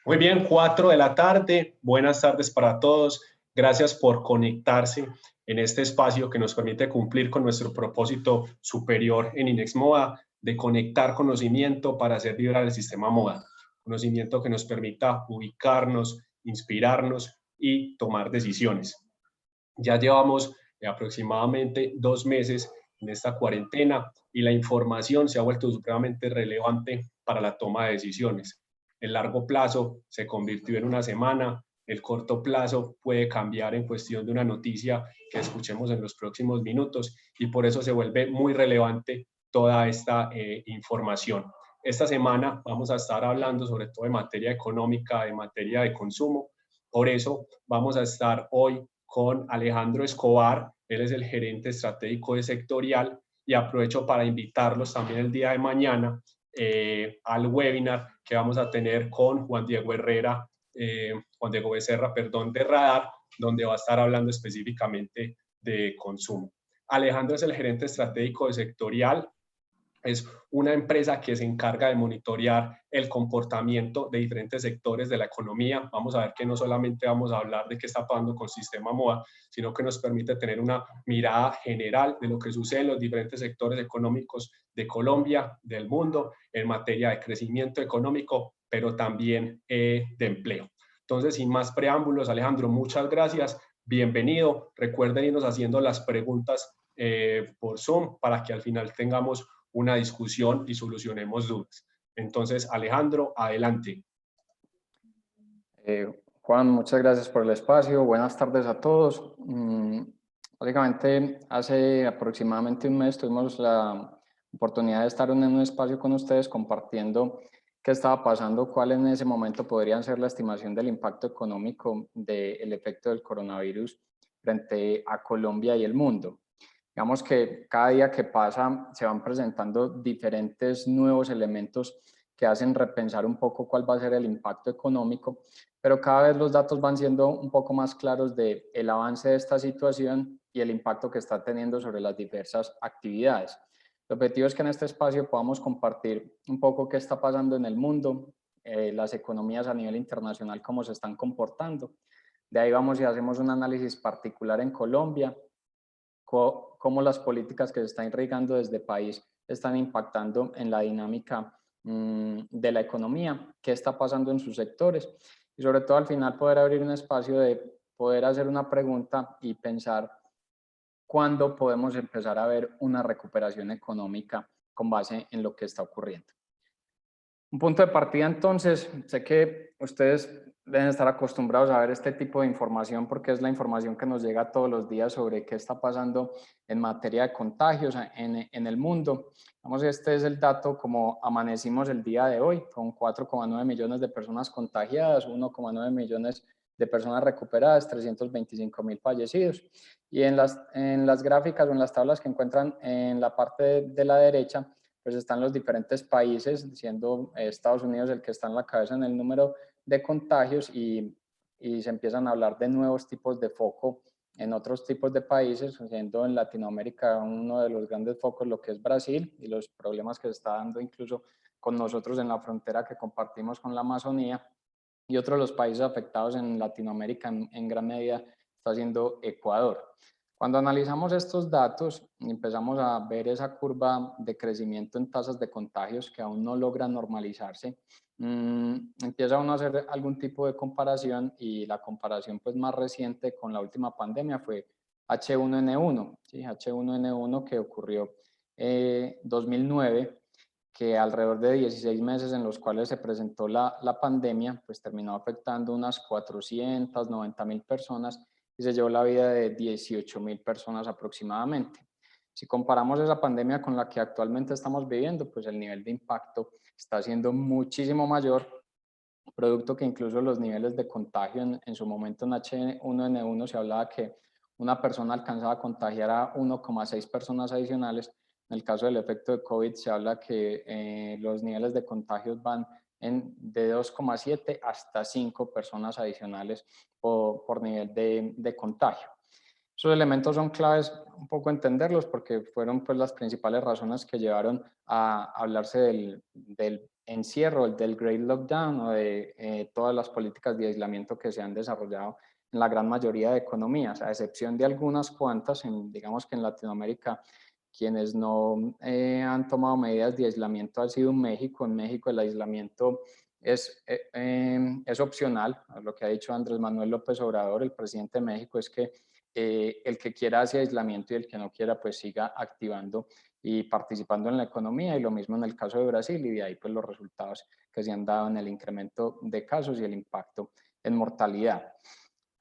Muy bien, 4 de la tarde. Buenas tardes para todos. Gracias por conectarse en este espacio que nos permite cumplir con nuestro propósito superior en Inex Moda de conectar conocimiento para hacer vibrar el sistema moda. Conocimiento que nos permita ubicarnos, inspirarnos y tomar decisiones. Ya llevamos aproximadamente 2 meses en esta cuarentena y la información se ha vuelto supremamente relevante para la toma de decisiones. El largo plazo se convirtió en una semana, el corto plazo puede cambiar en cuestión de una noticia que escuchemos en los próximos minutos y por eso se vuelve muy relevante toda esta información. Esta semana vamos a estar hablando sobre todo de materia económica, de materia de consumo. Por eso vamos a estar hoy con Alejandro Escobar, él es el gerente estratégico de Sectorial y aprovecho para invitarlos también el día de mañana al webinar que vamos a tener con Juan Diego Becerra, de Radar, donde va a estar hablando específicamente de consumo. Alejandro es el gerente estratégico de Sectorial, es una empresa que se encarga de monitorear el comportamiento de diferentes sectores de la economía. Vamos a ver que no solamente vamos a hablar de qué está pasando con Sistema Moda, sino que nos permite tener una mirada general de lo que sucede en los diferentes sectores económicos de Colombia, del mundo, en materia de crecimiento económico, pero también de empleo. Entonces, sin más preámbulos, Alejandro, muchas gracias. Bienvenido. Recuerden irnos haciendo las preguntas por Zoom para que al final tengamos una discusión y solucionemos dudas. Entonces, Alejandro, adelante. Juan, muchas gracias por el espacio. Buenas tardes a todos. Básicamente, hace aproximadamente un mes tuvimos la oportunidad de estar en un espacio con ustedes compartiendo qué estaba pasando, cuál en ese momento podrían ser la estimación del impacto económico del efecto del coronavirus frente a Colombia y el mundo. Digamos que cada día que pasa se van presentando diferentes nuevos elementos que hacen repensar un poco cuál va a ser el impacto económico, pero cada vez los datos van siendo un poco más claros de el avance de esta situación y el impacto que está teniendo sobre las diversas actividades. El objetivo es que en este espacio podamos compartir un poco qué está pasando en el mundo, las economías a nivel internacional, cómo se están comportando. De ahí vamos y hacemos un análisis particular en Colombia, cómo las políticas que se están irrigando desde el país están impactando en la dinámica de la economía, qué está pasando en sus sectores y sobre todo al final poder abrir un espacio de poder hacer una pregunta y pensar cuándo podemos empezar a ver una recuperación económica con base en lo que está ocurriendo. Un punto de partida entonces, sé que ustedes deben estar acostumbrados a ver este tipo de información porque es la información que nos llega todos los días sobre qué está pasando en materia de contagios en el mundo. Vamos, este es el dato como amanecimos el día de hoy, con 4,9 millones de personas contagiadas, 1,9 millones de personas recuperadas, 325.000 fallecidos. Y en las gráficas o en las tablas que encuentran en la parte de la derecha, pues están los diferentes países, siendo Estados Unidos el que está en la cabeza en el número de contagios y se empiezan a hablar de nuevos tipos de foco en otros tipos de países, siendo en Latinoamérica uno de los grandes focos lo que es Brasil y los problemas que se está dando incluso con nosotros en la frontera que compartimos con la Amazonía, y otro de los países afectados en Latinoamérica en gran medida está siendo Ecuador. Cuando analizamos estos datos, empezamos a ver esa curva de crecimiento en tasas de contagios que aún no logra normalizarse. Empieza uno a hacer algún tipo de comparación y la comparación pues más reciente con la última pandemia fue H1N1, ¿sí? H1N1 que ocurrió en 2009, que alrededor de 16 meses en los cuales se presentó la pandemia, pues terminó afectando unas 490.000 personas y se llevó la vida de 18.000 personas aproximadamente. Si comparamos esa pandemia con la que actualmente estamos viviendo, pues el nivel de impacto está siendo muchísimo mayor, producto que incluso los niveles de contagio en su momento en H1N1 se hablaba que una persona alcanzaba a contagiar a 1,6 personas adicionales. En el caso del efecto de COVID se habla que los niveles de contagios van de 2,7 hasta 5 personas adicionales por nivel de contagio. Esos elementos son claves un poco entenderlos porque fueron pues las principales razones que llevaron a hablarse del encierro, el del Great Lockdown o de todas las políticas de aislamiento que se han desarrollado en la gran mayoría de economías, a excepción de algunas cuantas, digamos que en Latinoamérica, quienes no han tomado medidas de aislamiento ha sido México. En México el aislamiento es opcional. Lo que ha dicho Andrés Manuel López Obrador, el presidente de México, es que el que quiera hacer aislamiento y el que no quiera, pues siga activando y participando en la economía, y lo mismo en el caso de Brasil, y de ahí pues los resultados que se han dado en el incremento de casos y el impacto en mortalidad.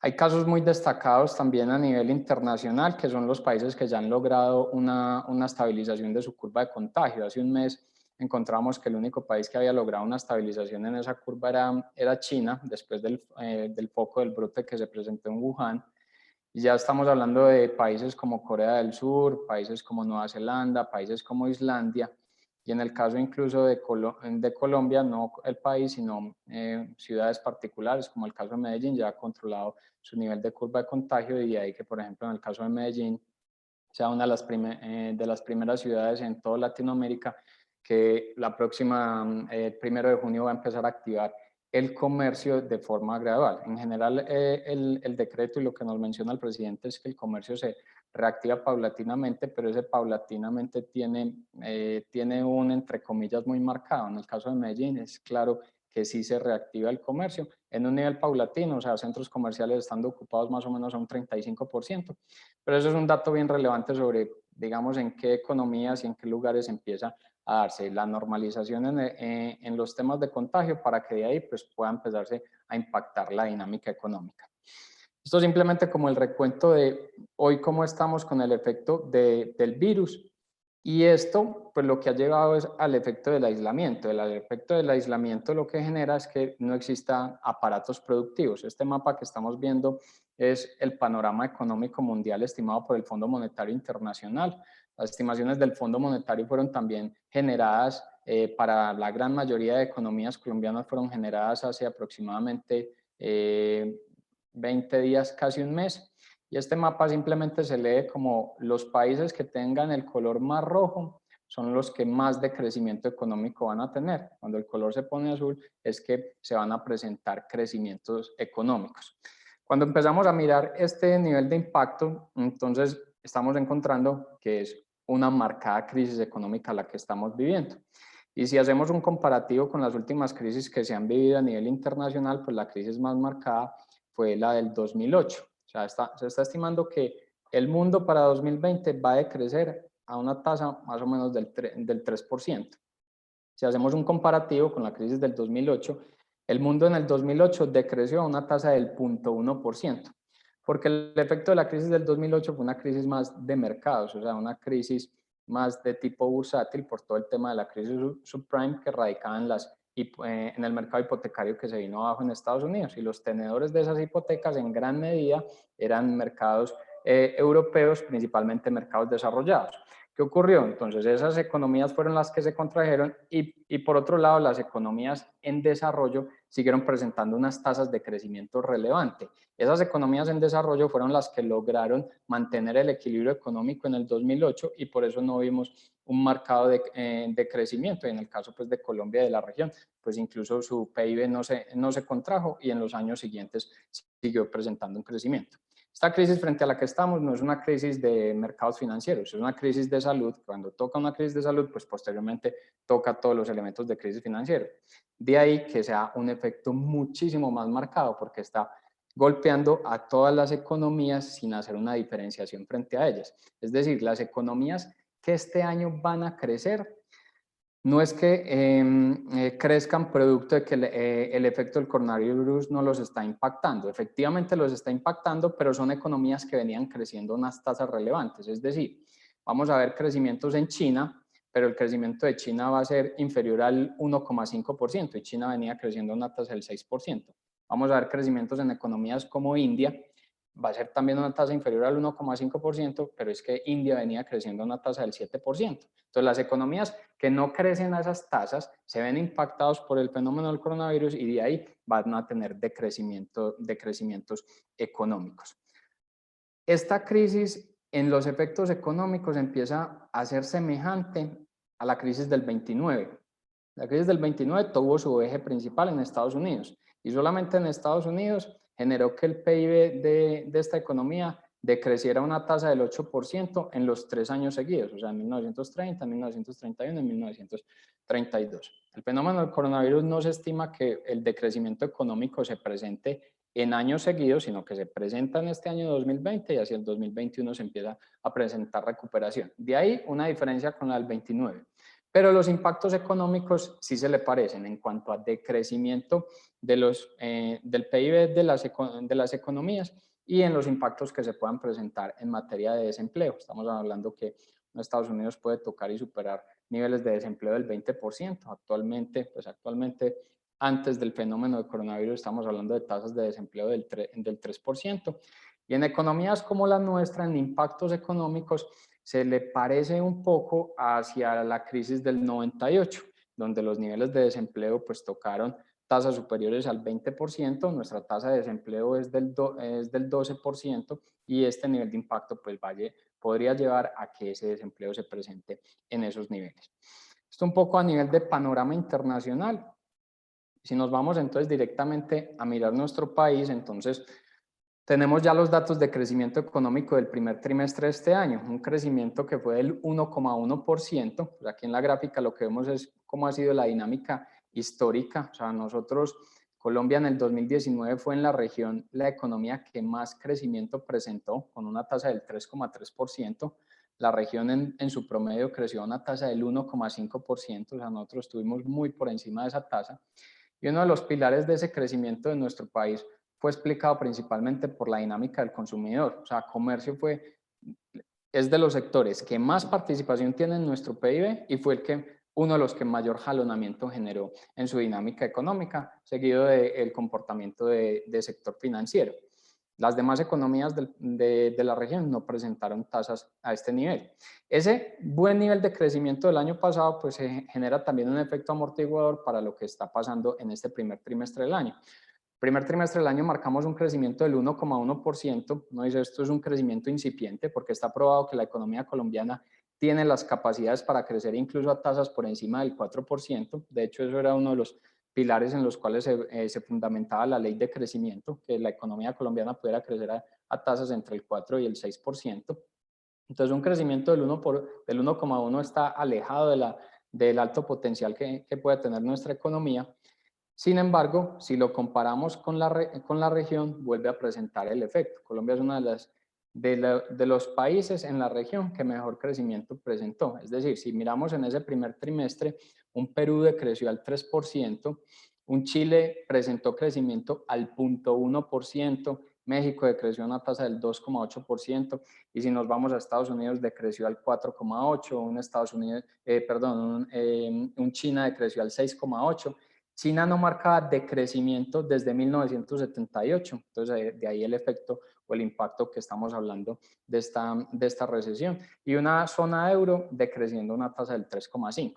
Hay casos muy destacados también a nivel internacional, que son los países que ya han logrado una estabilización de su curva de contagio. Hace un mes encontramos que el único país que había logrado una estabilización en esa curva era China, después del foco del brote que se presentó en Wuhan. Y ya estamos hablando de países como Corea del Sur, países como Nueva Zelanda, países como Islandia, y en el caso incluso de Colombia, no el país, sino ciudades particulares, como el caso de Medellín, ya ha controlado su nivel de curva de contagio, y de ahí que, por ejemplo, en el caso de Medellín, sea una de las primeras ciudades en toda Latinoamérica que la próxima, 1 de junio, va a empezar a activar el comercio de forma gradual. En general, el decreto y lo que nos menciona el presidente es que el comercio se reactiva paulatinamente, pero ese paulatinamente tiene un entre comillas muy marcado. En el caso de Medellín es claro que sí se reactiva el comercio en un nivel paulatino, o sea, centros comerciales estando ocupados más o menos a un 35%, pero eso es un dato bien relevante sobre, digamos, en qué economías y en qué lugares empieza a darse la normalización en los temas de contagio, para que de ahí pues pueda empezarse a impactar la dinámica económica. Esto simplemente como el recuento de hoy cómo estamos con el efecto del virus, y esto pues lo que ha llevado es al efecto del aislamiento. El efecto del aislamiento lo que genera es que no existan aparatos productivos. Este mapa que estamos viendo es el panorama económico mundial estimado por el Fondo Monetario Internacional. Las estimaciones del Fondo Monetario fueron también generadas para la gran mayoría de economías colombianas, fueron generadas hace aproximadamente 20 días, casi un mes. Y este mapa simplemente se lee como los países que tengan el color más rojo son los que más de crecimiento económico van a tener. Cuando el color se pone azul es que se van a presentar crecimientos económicos. Cuando empezamos a mirar este nivel de impacto, entonces estamos encontrando que es una marcada crisis económica la que estamos viviendo. Y si hacemos un comparativo con las últimas crisis que se han vivido a nivel internacional, pues la crisis más marcada fue la del 2008. O sea, se está estimando que el mundo para 2020 va a decrecer a una tasa más o menos del 3%. Si hacemos un comparativo con la crisis del 2008, el mundo en el 2008 decreció a una tasa del 0.1%, porque el efecto de la crisis del 2008 fue una crisis más de mercados, o sea, una crisis más de tipo bursátil por todo el tema de la crisis subprime que radicaba en el mercado hipotecario que se vino abajo en Estados Unidos, y los tenedores de esas hipotecas en gran medida eran mercados europeos, principalmente mercados desarrollados. ¿Qué ocurrió? Entonces esas economías fueron las que se contrajeron, y por otro lado las economías en desarrollo siguieron presentando unas tasas de crecimiento relevante. Esas economías en desarrollo fueron las que lograron mantener el equilibrio económico en el 2008, y por eso no vimos un marcado de crecimiento. Y en el caso pues de Colombia y de la región, pues incluso su PIB no se contrajo, y en los años siguientes siguió presentando un crecimiento. Esta crisis frente a la que estamos no es una crisis de mercados financieros, es una crisis de salud. Cuando toca una crisis de salud, pues posteriormente toca todos los elementos de crisis financiera. De ahí que sea un efecto muchísimo más marcado, porque está golpeando a todas las economías sin hacer una diferenciación frente a ellas. Es decir, las economías que este año van a crecer no es que crezcan producto de que el efecto del coronavirus no los está impactando. Efectivamente los está impactando, pero son economías que venían creciendo a unas tasas relevantes. Es decir, vamos a ver crecimientos en China, pero el crecimiento de China va a ser inferior al 1,5%, y China venía creciendo a una tasa del 6%. Vamos a ver crecimientos en economías como India, va a ser también una tasa inferior al 1,5%, pero es que India venía creciendo a una tasa del 7%. Entonces, las economías que no crecen a esas tasas se ven impactados por el fenómeno del coronavirus, y de ahí van a tener decrecimientos económicos. Esta crisis en los efectos económicos empieza a ser semejante a la crisis del 29. La crisis del 29 tuvo su eje principal en Estados Unidos y solamente en Estados Unidos generó que el PIB de esta economía decreciera una tasa del 8% en los 3 años seguidos, o sea, en 1930, 1931 y 1932. El fenómeno del coronavirus no se estima que el decrecimiento económico se presente en años seguidos, sino que se presenta en este año 2020 y hacia el 2021 se empieza a presentar recuperación. De ahí una diferencia con la del 29. Pero los impactos económicos sí se le parecen en cuanto a decrecimiento del PIB de las economías y en los impactos que se puedan presentar en materia de desempleo. Estamos hablando que Estados Unidos puede tocar y superar niveles de desempleo del 20%. Actualmente, antes del fenómeno del coronavirus, estamos hablando de tasas de desempleo del 3%. Y en economías como la nuestra, en impactos económicos, se le parece un poco hacia la crisis del 98, donde los niveles de desempleo pues tocaron tasas superiores al 20%, nuestra tasa de desempleo es del 12% y este nivel de impacto pues podría llevar a que ese desempleo se presente en esos niveles. Esto un poco a nivel de panorama internacional. Si nos vamos entonces directamente a mirar nuestro país, entonces tenemos ya los datos de crecimiento económico del primer trimestre de este año, un crecimiento que fue del 1,1%. Pues aquí en la gráfica lo que vemos es cómo ha sido la dinámica histórica. O sea, nosotros, Colombia en el 2019 fue en la región la economía que más crecimiento presentó, con una tasa del 3,3%. La región en su promedio creció a una tasa del 1,5%, o sea, nosotros estuvimos muy por encima de esa tasa. Y uno de los pilares de ese crecimiento de nuestro país fue explicado principalmente por la dinámica del consumidor. O sea, comercio es de los sectores que más participación tiene en nuestro PIB y fue uno de los que mayor jalonamiento generó en su dinámica económica, seguido del comportamiento de sector financiero. Las demás economías de la región no presentaron tasas a este nivel. Ese buen nivel de crecimiento del año pasado pues genera también un efecto amortiguador para lo que está pasando en este primer trimestre del año. Primer trimestre del año marcamos un crecimiento del 1,1%. No dice esto es un crecimiento incipiente porque está probado que la economía colombiana tiene las capacidades para crecer incluso a tasas por encima del 4%. De hecho, eso era uno de los pilares en los cuales se fundamentaba la ley de crecimiento, que la economía colombiana pudiera crecer a tasas entre el 4 y el 6%. Entonces, un crecimiento del 1,1 está alejado del alto potencial que puede tener nuestra economía. Sin embargo, si lo comparamos con la región, vuelve a presentar el efecto. Colombia es uno de los países en la región que mejor crecimiento presentó. Es decir, si miramos en ese primer trimestre, un Perú decreció al 3%, un Chile presentó crecimiento al 0,1%, México decreció una tasa del 2,8%, y si nos vamos a Estados Unidos decreció al 4,8%, un China decreció al 6,8%. China no marcaba decrecimiento desde 1978, entonces de ahí el efecto o el impacto que estamos hablando de esta recesión. Y una zona euro decreciendo una tasa del 3,5%.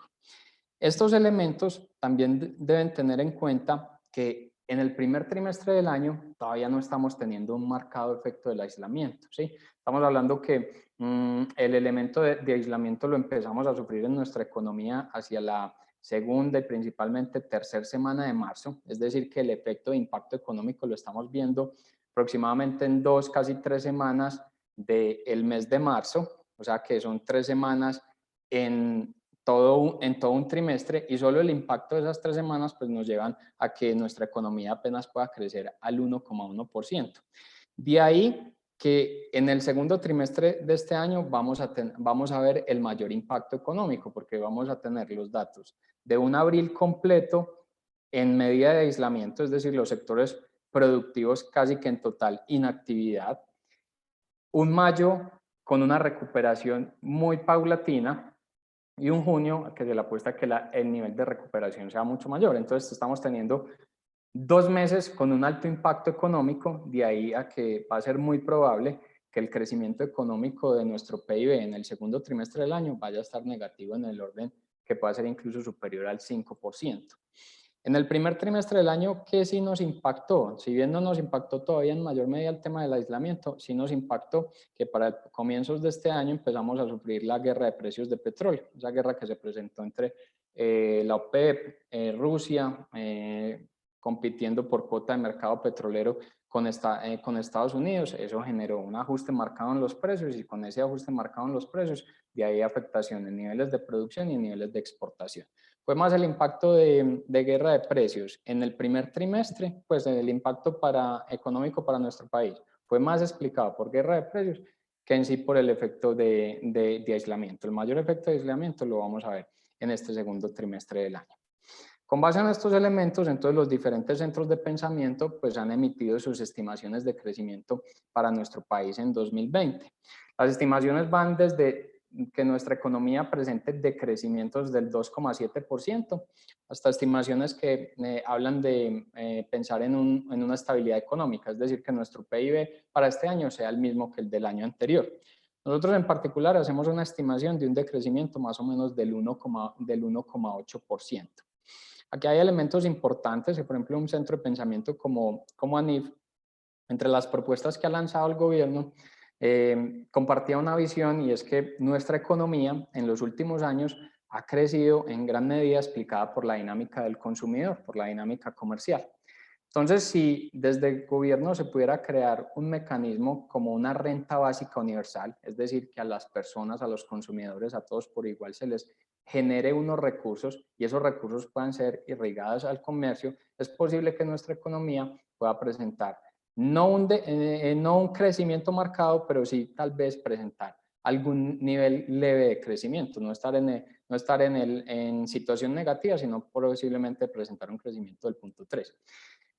Estos elementos también deben tener en cuenta que en el primer trimestre del año todavía no estamos teniendo un marcado efecto del aislamiento, ¿sí? Estamos hablando que el elemento de aislamiento lo empezamos a sufrir en nuestra economía hacia la segunda y principalmente tercera semana de marzo, es decir, que el efecto de impacto económico lo estamos viendo aproximadamente en 2, casi 3 semanas del mes de marzo, o sea que son 3 semanas en todo un trimestre, y solo el impacto de esas 3 semanas pues nos llevan a que nuestra economía apenas pueda crecer al 1,1%. De ahí que en el segundo trimestre de este año vamos a ver el mayor impacto económico, porque vamos a tener los datos de un abril completo en medida de aislamiento, es decir, los sectores productivos casi que en total inactividad, un mayo con una recuperación muy paulatina, y un junio que se le apuesta que el nivel de recuperación sea mucho mayor. Entonces estamos teniendo 2 meses con un alto impacto económico, de ahí a que va a ser muy probable que el crecimiento económico de nuestro PIB en el segundo trimestre del año vaya a estar negativo en el orden que pueda ser incluso superior al 5%. En el primer trimestre del año, ¿qué sí nos impactó? Si bien no nos impactó todavía en mayor medida el tema del aislamiento, sí nos impactó que para comienzos de este año empezamos a sufrir la guerra de precios de petróleo, esa guerra que se presentó entre la OPEP, Rusia, compitiendo por cuota de mercado petrolero con Estados Unidos. Eso generó un ajuste marcado en los precios y con ese ajuste marcado en los precios, de ahí afectación en niveles de producción y en niveles de exportación. Fue más el impacto de guerra de precios en el primer trimestre, pues el impacto económico para nuestro país fue más explicado por guerra de precios que en sí por el efecto de aislamiento. El mayor efecto de aislamiento lo vamos a ver en este segundo trimestre del año. Con base en estos elementos, entonces los diferentes centros de pensamiento pues han emitido sus estimaciones de crecimiento para nuestro país en 2020. Las estimaciones van desde que nuestra economía presente decrecimientos del 2,7% hasta estimaciones que hablan de pensar en una estabilidad económica, es decir, que nuestro PIB para este año sea el mismo que el del año anterior. Nosotros en particular hacemos una estimación de un decrecimiento más o menos del 1,8%. Aquí hay elementos importantes, por ejemplo, un centro de pensamiento como ANIF, entre las propuestas que ha lanzado el gobierno, compartía una visión y es que nuestra economía en los últimos años ha crecido en gran medida explicada por la dinámica del consumidor, por la dinámica comercial. Entonces, si desde el gobierno se pudiera crear un mecanismo como una renta básica universal, es decir, que a las personas, a los consumidores, a todos por igual se les genere unos recursos y esos recursos puedan ser irrigados al comercio, es posible que nuestra economía pueda presentar no un crecimiento marcado, pero sí tal vez presentar algún nivel leve de crecimiento, no estar en situación negativa, sino posiblemente presentar un crecimiento del 0,3.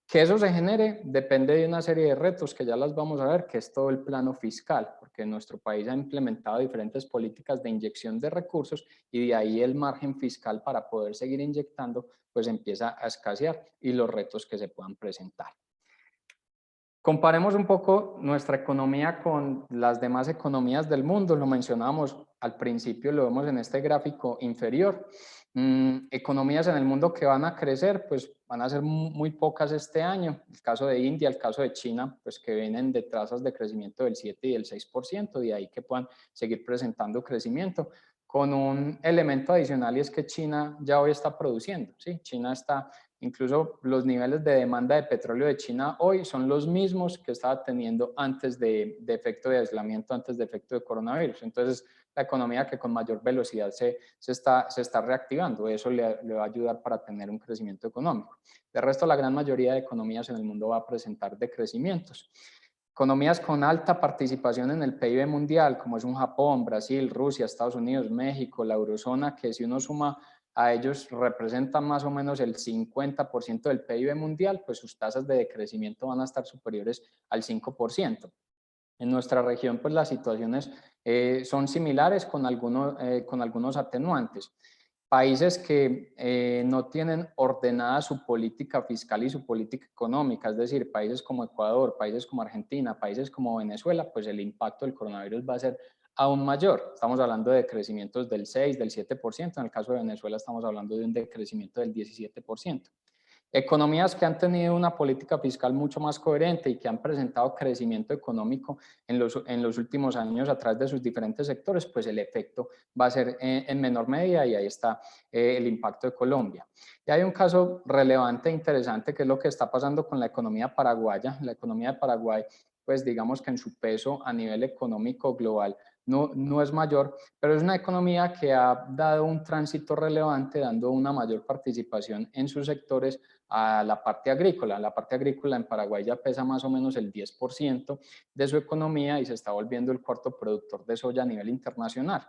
Que eso se genere depende de una serie de retos que ya las vamos a ver, que es todo el plano fiscal, porque nuestro país ha implementado diferentes políticas de inyección de recursos y de ahí el margen fiscal para poder seguir inyectando, pues empieza a escasear y los retos que se puedan presentar. Comparemos un poco nuestra economía con las demás economías del mundo, lo mencionamos al principio, lo vemos en este gráfico inferior. Economías en el mundo que van a crecer, pues van a ser muy pocas este año. El caso de India, el caso de China, pues que vienen de tasas de crecimiento del 7 y del 6%, de ahí que puedan seguir presentando crecimiento. Con un elemento adicional y es que China ya hoy está produciendo, ¿sí? China está... Incluso los niveles de demanda de petróleo de China hoy son los mismos que estaba teniendo antes de efecto de aislamiento, antes de efecto de coronavirus. Entonces, la economía que con mayor velocidad se está reactivando, eso le va a ayudar para tener un crecimiento económico. De resto, la gran mayoría de economías en el mundo va a presentar decrecimientos. Economías con alta participación en el PIB mundial, como es un Japón, Brasil, Rusia, Estados Unidos, México, la eurozona, que si uno suma a ellos representan más o menos el 50% del PIB mundial, pues sus tasas de decrecimiento van a estar superiores al 5%. En nuestra región, pues las situaciones son similares con algunos atenuantes. Países que no tienen ordenada su política fiscal y su política económica, es decir, países como Ecuador, países como Argentina, países como Venezuela, pues el impacto del coronavirus va a ser aún mayor. Estamos hablando de crecimientos del 6, del 7%, en el caso de Venezuela estamos hablando de un decrecimiento del 17%. Economías que han tenido una política fiscal mucho más coherente y que han presentado crecimiento económico en los últimos años a través de sus diferentes sectores, pues el efecto va a ser en menor medida y ahí está el impacto de Colombia. Y hay un caso relevante e interesante que es lo que está pasando con la economía paraguaya. La economía de Paraguay, pues digamos que en su peso a nivel económico global no es mayor, pero es una economía que ha dado un tránsito relevante, dando una mayor participación en sus sectores a la parte agrícola. La parte agrícola en Paraguay ya pesa más o menos el 10% de su economía y se está volviendo el cuarto productor de soya a nivel internacional.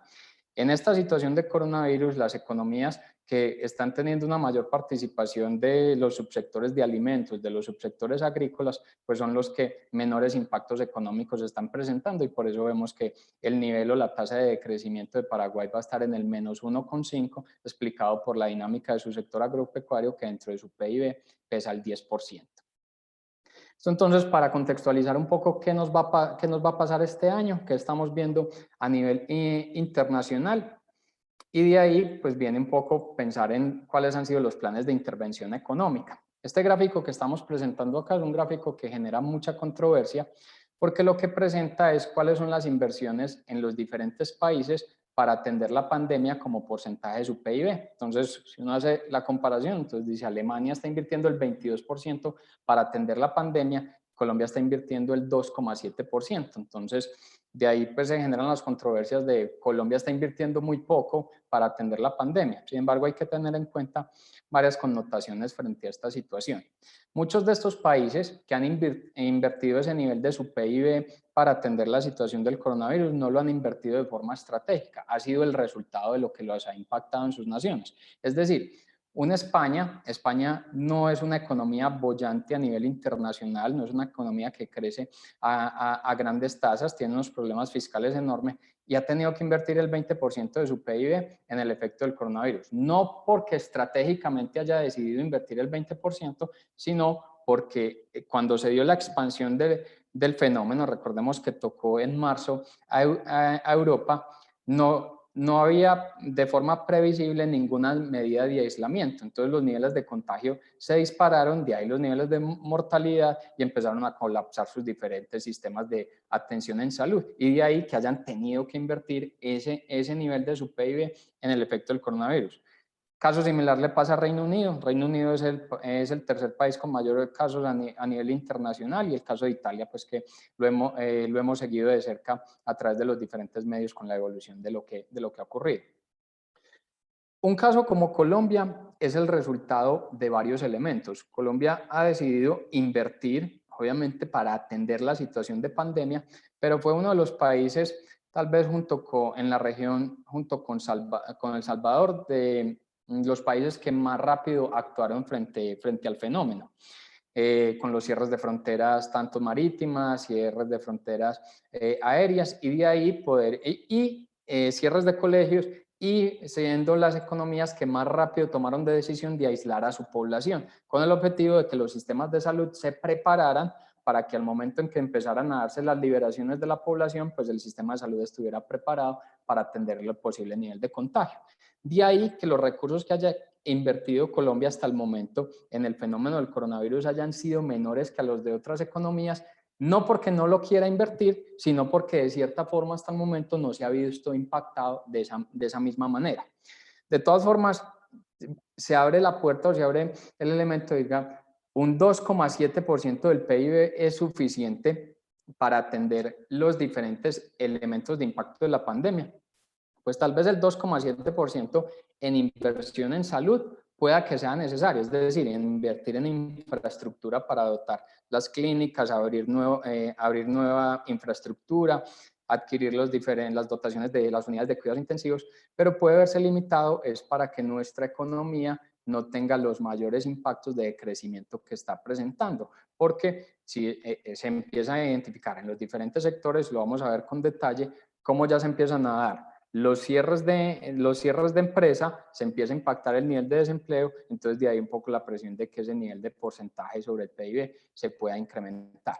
En esta situación de coronavirus, las economías que están teniendo una mayor participación de los subsectores de alimentos, de los subsectores agrícolas, pues son los que menores impactos económicos están presentando y por eso vemos que el nivel o la tasa de crecimiento de Paraguay va a estar en el menos 1,5, explicado por la dinámica de su sector agropecuario que dentro de su PIB pesa el 10%. Esto entonces para contextualizar un poco qué nos va a pasar este año, qué estamos viendo a nivel internacional. Y de ahí pues viene un poco pensar en cuáles han sido los planes de intervención económica. Este gráfico que estamos presentando acá es un gráfico que genera mucha controversia porque lo que presenta es cuáles son las inversiones en los diferentes países para atender la pandemia como porcentaje de su PIB. Entonces, si uno hace la comparación, entonces dice Alemania está invirtiendo el 22% para atender la pandemia, Colombia está invirtiendo el 2,7%. Entonces, de ahí pues se generan las controversias de Colombia está invirtiendo muy poco para atender la pandemia. Sin embargo, hay que tener en cuenta varias connotaciones frente a esta situación. Muchos de estos países que han invertido ese nivel de su PIB para atender la situación del coronavirus no lo han invertido de forma estratégica. Ha sido el resultado de lo que los ha impactado en sus naciones. Es decir, España no es una economía boyante a nivel internacional, no es una economía que crece a grandes tasas, tiene unos problemas fiscales enormes y ha tenido que invertir el 20% de su PIB en el efecto del coronavirus. No porque estratégicamente haya decidido invertir el 20%, sino porque cuando se dio la expansión del fenómeno, recordemos que tocó en marzo a Europa, no había de forma previsible ninguna medida de aislamiento. Entonces los niveles de contagio se dispararon, de ahí los niveles de mortalidad y empezaron a colapsar sus diferentes sistemas de atención en salud. Y de ahí que hayan tenido que invertir ese nivel de su PIB en el efecto del coronavirus. Caso similar le pasa a Reino Unido. Reino Unido es el tercer país con mayores casos a nivel internacional y el caso de Italia, pues que lo hemos seguido de cerca a través de los diferentes medios con la evolución de lo que ha ocurrido. Un caso como Colombia es el resultado de varios elementos. Colombia ha decidido invertir, obviamente, para atender la situación de pandemia, pero fue uno de los países, tal vez en la región, junto con El Salvador, de los países que más rápido actuaron frente al fenómeno, con los cierres de fronteras tanto marítimas, cierres de fronteras aéreas y de ahí cierres de colegios y siendo las economías que más rápido tomaron de decisión de aislar a su población, con el objetivo de que los sistemas de salud se prepararan para que al momento en que empezaran a darse las liberaciones de la población, pues el sistema de salud estuviera preparado para atender el posible nivel de contagio. De ahí que los recursos que haya invertido Colombia hasta el momento en el fenómeno del coronavirus hayan sido menores que a los de otras economías, no porque no lo quiera invertir, sino porque de cierta forma hasta el momento no se ha visto impactado de esa misma manera. De todas formas, se abre la puerta o se abre el elemento, diga, un 2,7% del PIB es suficiente para atender los diferentes elementos de impacto de la pandemia. Pues tal vez el 2,7% en inversión en salud pueda que sea necesario, es decir, invertir en infraestructura para dotar las clínicas, abrir nueva infraestructura, adquirir las dotaciones de las unidades de cuidados intensivos, pero puede verse limitado es para que nuestra economía no tenga los mayores impactos de crecimiento que está presentando, porque si se empieza a identificar en los diferentes sectores, lo vamos a ver con detalle, cómo ya se empiezan a dar los cierres de empresa, se empieza a impactar el nivel de desempleo, entonces de ahí un poco la presión de que ese nivel de porcentaje sobre el PIB se pueda incrementar.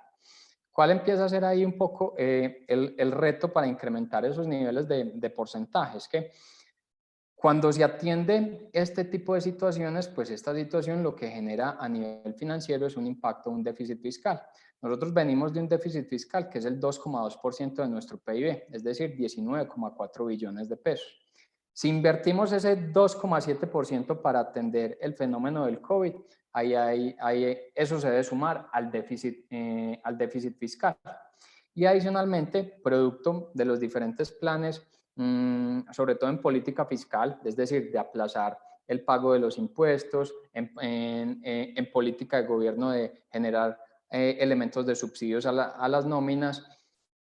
¿Cuál empieza a ser ahí un poco el reto para incrementar esos niveles de porcentajes? Que cuando se atiende este tipo de situaciones, pues esta situación lo que genera a nivel financiero es un impacto, un déficit fiscal. Nosotros venimos de un déficit fiscal que es el 2,2% de nuestro PIB, es decir, 19,4 billones de pesos. Si invertimos ese 2,7% para atender el fenómeno del COVID, eso se debe sumar al déficit fiscal. Y adicionalmente, producto de los diferentes planes, sobre todo en política fiscal, es decir, de aplazar el pago de los impuestos, en política de gobierno de generar elementos de subsidios a las nóminas.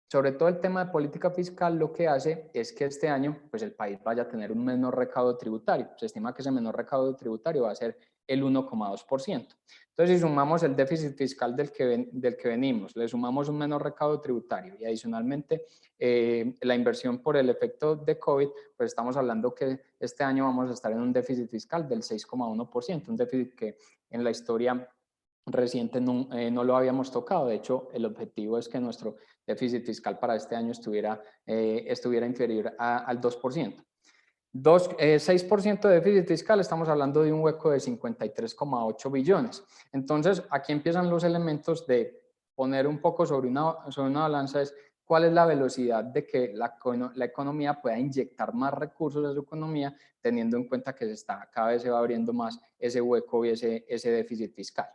Sobre todo el tema de política fiscal lo que hace es que este año pues el país vaya a tener un menor recaudo tributario. Se estima que ese menor recaudo tributario va a ser el 1,2%. Entonces, si sumamos el déficit fiscal del que venimos, le sumamos un menor recaudo tributario y adicionalmente la inversión por el efecto de COVID, pues estamos hablando que este año vamos a estar en un déficit fiscal del 6,1%, un déficit que en la historia reciente no lo habíamos tocado. De hecho, el objetivo es que nuestro déficit fiscal para este año estuviera inferior al 2%. 6% de déficit fiscal, estamos hablando de un hueco de 53,8 billones. Entonces, aquí empiezan los elementos de poner un poco sobre una balanza, es cuál es la velocidad de que la economía pueda inyectar más recursos a su economía, teniendo en cuenta que cada vez se va abriendo más ese hueco y ese déficit fiscal.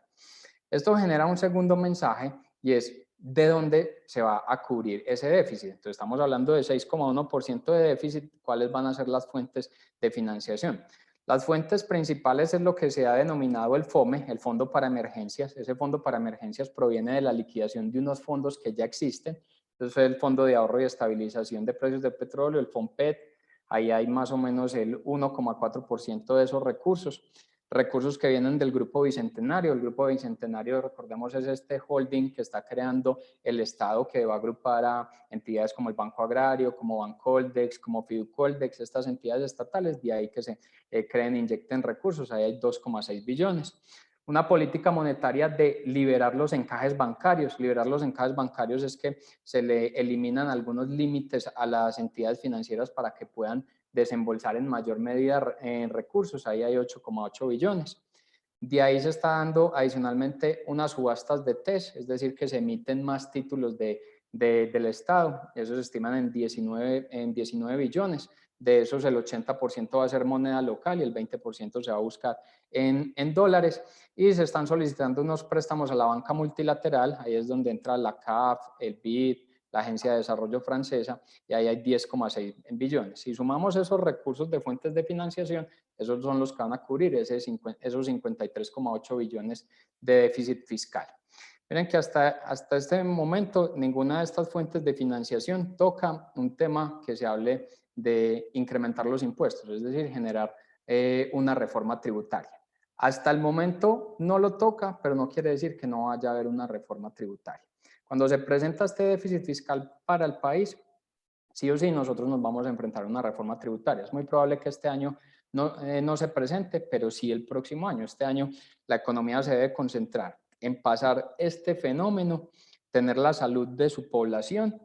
Esto genera un segundo mensaje y es de dónde se va a cubrir ese déficit. Entonces estamos hablando de 6,1% de déficit, ¿cuáles van a ser las fuentes de financiación? Las fuentes principales es lo que se ha denominado el FOME, el Fondo para Emergencias. Ese Fondo para Emergencias proviene de la liquidación de unos fondos que ya existen. Entonces el Fondo de Ahorro y Estabilización de Precios de Petróleo, el FOMPET. Ahí hay más o menos el 1,4% de esos recursos que vienen del Grupo Bicentenario. El Grupo Bicentenario, recordemos, es este holding que está creando el Estado, que va a agrupar a entidades como el Banco Agrario, como Bancoldex, como Fiducoldex, estas entidades estatales, de ahí que se creen, inyecten recursos, ahí hay 2,6 billones. Una política monetaria de liberar los encajes bancarios. Liberar los encajes bancarios es que se le eliminan algunos límites a las entidades financieras para que puedan desembolsar en mayor medida en recursos, ahí hay 8,8 billones. De ahí se está dando adicionalmente unas subastas de TES, es decir, que se emiten más títulos del Estado, esos se estiman en 19 billones. De esos el 80% va a ser moneda local y el 20% se va a buscar en dólares, y se están solicitando unos préstamos a la banca multilateral, ahí es donde entra la CAF, el BID, la Agencia de Desarrollo Francesa, y ahí hay 10,6 billones. Si sumamos esos recursos de fuentes de financiación, esos son los que van a cubrir esos 53,8 billones de déficit fiscal. Miren que hasta este momento ninguna de estas fuentes de financiación toca un tema que se hable de incrementar los impuestos, es decir, generar una reforma tributaria. Hasta el momento no lo toca, pero no quiere decir que no vaya a haber una reforma tributaria. Cuando se presenta este déficit fiscal para el país, sí o sí nosotros nos vamos a enfrentar a una reforma tributaria. Es muy probable que este año no se presente, pero sí el próximo año. Este año la economía se debe concentrar en pasar este fenómeno, tener la salud de su población,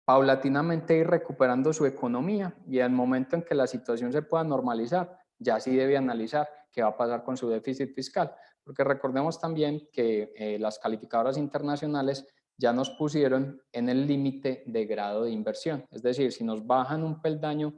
paulatinamente ir recuperando su economía, y al momento en que la situación se pueda normalizar, ya sí debe analizar qué va a pasar con su déficit fiscal, porque recordemos también que las calificadoras internacionales ya nos pusieron en el límite de grado de inversión. Es decir, si nos bajan un peldaño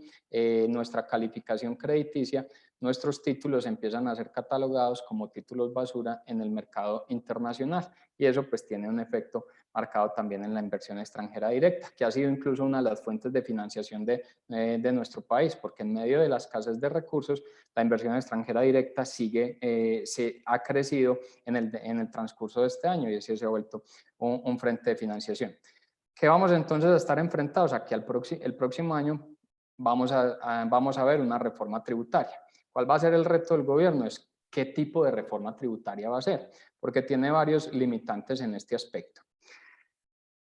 nuestra calificación crediticia, nuestros títulos empiezan a ser catalogados como títulos basura en el mercado internacional, y eso pues tiene un efecto marcado también en la inversión extranjera directa, que ha sido incluso una de las fuentes de financiación de nuestro país, porque en medio de la escasez de recursos, la inversión extranjera directa se ha crecido en el transcurso de este año, y eso se ha vuelto un frente de financiación. ¿Qué vamos entonces a estar enfrentados? Aquí el próximo año vamos a ver una reforma tributaria. ¿Cuál va a ser el reto del gobierno? Es qué tipo de reforma tributaria va a ser, porque tiene varios limitantes en este aspecto.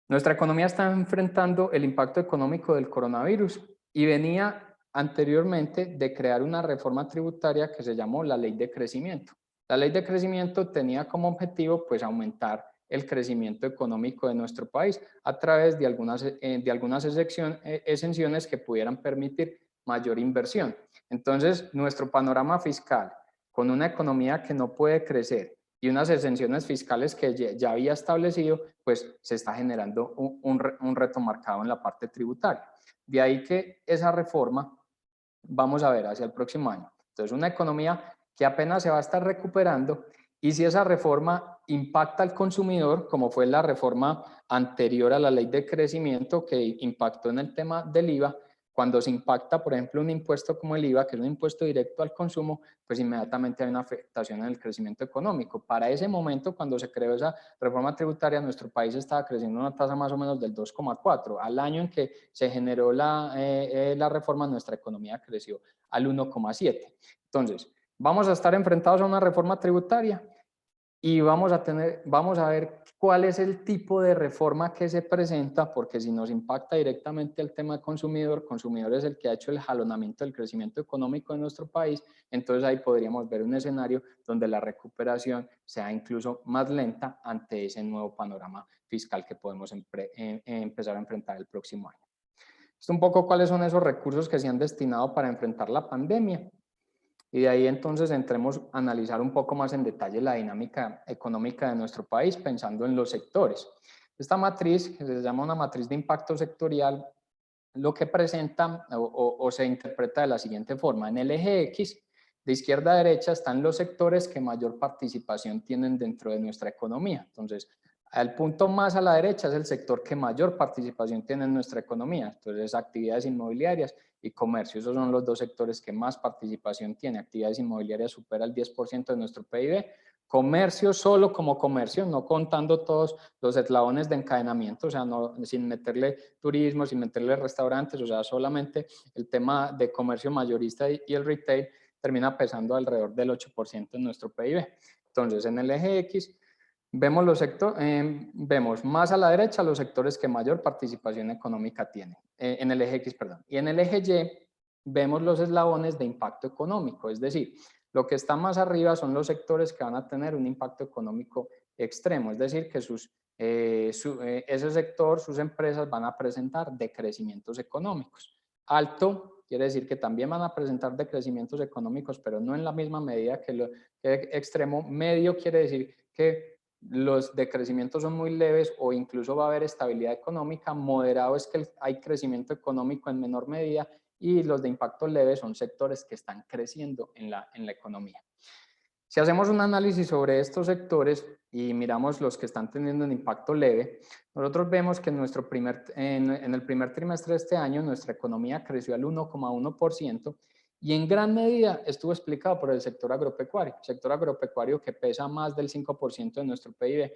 Nuestra economía está enfrentando el impacto económico del coronavirus y venía anteriormente de crear una reforma tributaria que se llamó la Ley de Crecimiento. La Ley de Crecimiento tenía como objetivo pues aumentar el crecimiento económico de nuestro país a través de algunas exenciones que pudieran permitir mayor inversión. Entonces, nuestro panorama fiscal, con una economía que no puede crecer y unas exenciones fiscales que ya había establecido, pues se está generando un reto marcado en la parte tributaria. De ahí que esa reforma vamos a ver hacia el próximo año. Entonces, una economía que apenas se va a estar recuperando, y si esa reforma impacta al consumidor, como fue la reforma anterior a la ley de crecimiento que impactó en el tema del IVA, cuando se impacta, por ejemplo, un impuesto como el IVA, que es un impuesto directo al consumo, pues inmediatamente hay una afectación en el crecimiento económico. Para ese momento, cuando se creó esa reforma tributaria, nuestro país estaba creciendo a una tasa más o menos del 2,4. Al año en que se generó la reforma, nuestra economía creció al 1,7. Entonces, vamos a estar enfrentados a una reforma tributaria y vamos a ver cuál es el tipo de reforma que se presenta, porque si nos impacta directamente el tema consumidor es el que ha hecho el jalonamiento del crecimiento económico de nuestro país, entonces ahí podríamos ver un escenario donde la recuperación sea incluso más lenta ante ese nuevo panorama fiscal que podemos empezar a enfrentar el próximo año. Esto un poco cuáles son esos recursos que se han destinado para enfrentar la pandemia. Y de ahí entonces entremos a analizar un poco más en detalle la dinámica económica de nuestro país, pensando en los sectores. Esta matriz, que se llama una matriz de impacto sectorial, lo que presenta o se interpreta de la siguiente forma. En el eje X, de izquierda a derecha, están los sectores que mayor participación tienen dentro de nuestra economía. Entonces, el punto más a la derecha es el sector que mayor participación tiene en nuestra economía. Entonces, actividades inmobiliarias y comercio. Esos son los dos sectores que más participación tienen. Actividades inmobiliarias supera el 10% de nuestro PIB. Comercio solo como comercio, no contando todos los eslabones de encadenamiento, o sea, no, sin meterle turismo, sin meterle restaurantes, o sea, solamente el tema de comercio mayorista y el retail termina pesando alrededor del 8% en nuestro PIB. Entonces, en el eje X vemos, vemos más a la derecha los sectores que mayor participación económica tienen, en el eje X, perdón. Y en el eje Y vemos los eslabones de impacto económico, es decir, lo que está más arriba son los sectores que van a tener un impacto económico extremo, es decir, que ese sector, sus empresas van a presentar decrecimientos económicos. Alto quiere decir que también van a presentar decrecimientos económicos, pero no en la misma medida que extremo. Medio quiere decir que los decrecimientos son muy leves o incluso va a haber estabilidad económica. Moderado es que hay crecimiento económico en menor medida, y los de impacto leve son sectores que están creciendo en la economía. Si hacemos un análisis sobre estos sectores y miramos los que están teniendo un impacto leve, nosotros vemos que en el primer trimestre de este año nuestra economía creció al 1,1%, y en gran medida estuvo explicado por el sector agropecuario. El sector agropecuario, que pesa más del 5% de nuestro PIB,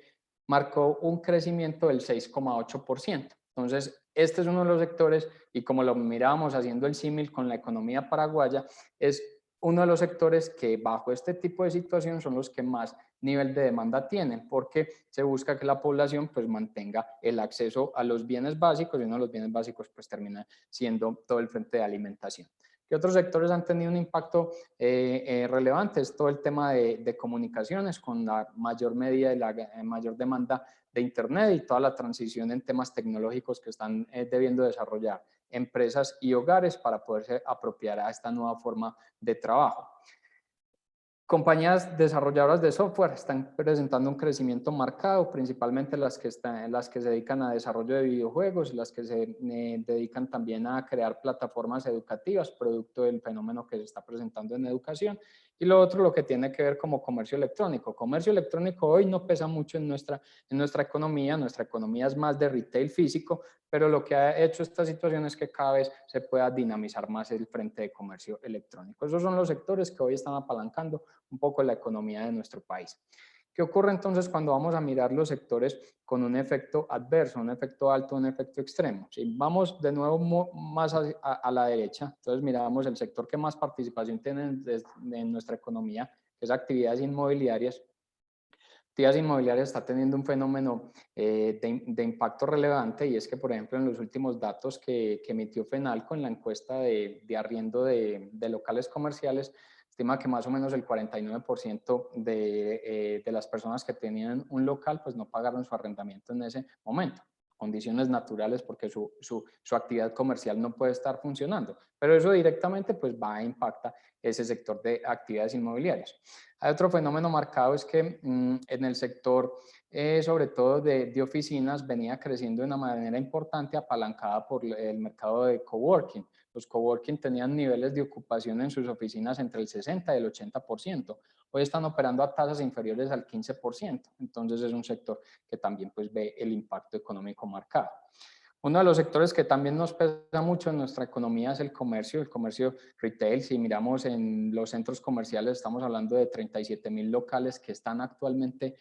marcó un crecimiento del 6,8%. Entonces, este es uno de los sectores, y como lo mirábamos haciendo el símil con la economía paraguaya, es uno de los sectores que bajo este tipo de situación son los que más nivel de demanda tienen, porque se busca que la población pues mantenga el acceso a los bienes básicos, y uno de los bienes básicos pues termina siendo todo el frente de alimentación. ¿Qué otros sectores han tenido un impacto relevante? Es todo el tema de comunicaciones, con la mayor medida y la mayor demanda de Internet y toda la transición en temas tecnológicos que están debiendo desarrollar empresas y hogares para poderse apropiar a esta nueva forma de trabajo. Compañías desarrolladoras de software están presentando un crecimiento marcado, principalmente las que se dedican a desarrollo de videojuegos, las que se dedican también a crear plataformas educativas, producto del fenómeno que se está presentando en educación. Y lo otro, lo que tiene que ver como comercio electrónico. Comercio electrónico hoy no pesa mucho en nuestra economía es más de retail físico, pero lo que ha hecho esta situación es que cada vez se pueda dinamizar más el frente de comercio electrónico. Esos son los sectores que hoy están apalancando un poco la economía de nuestro país. ¿Qué ocurre entonces cuando vamos a mirar los sectores con un efecto adverso, un efecto alto, un efecto extremo? Si vamos de nuevo más a la derecha, entonces miramos el sector que más participación tiene en nuestra economía, que es actividades inmobiliarias. Actividades inmobiliarias está teniendo un fenómeno de impacto relevante, y es que, por ejemplo, en los últimos datos que emitió FENALCO en la encuesta de arriendo de locales comerciales, estima que más o menos el 49% de las personas que tenían un local pues no pagaron su arrendamiento en ese momento. Condiciones naturales, porque su actividad comercial no puede estar funcionando, pero eso directamente pues va a impactar ese sector de actividades inmobiliarias. Hay otro fenómeno marcado, es que en el sector, sobre todo de oficinas, venía creciendo de una manera importante, apalancada por el mercado de coworking. Los coworking tenían niveles de ocupación en sus oficinas entre el 60 y el 80%. Hoy están operando a tasas inferiores al 15%. Entonces es un sector que también pues ve el impacto económico marcado. Uno de los sectores que también nos pesa mucho en nuestra economía es el comercio retail. Si miramos en los centros comerciales, estamos hablando de 37.000 locales que están actualmente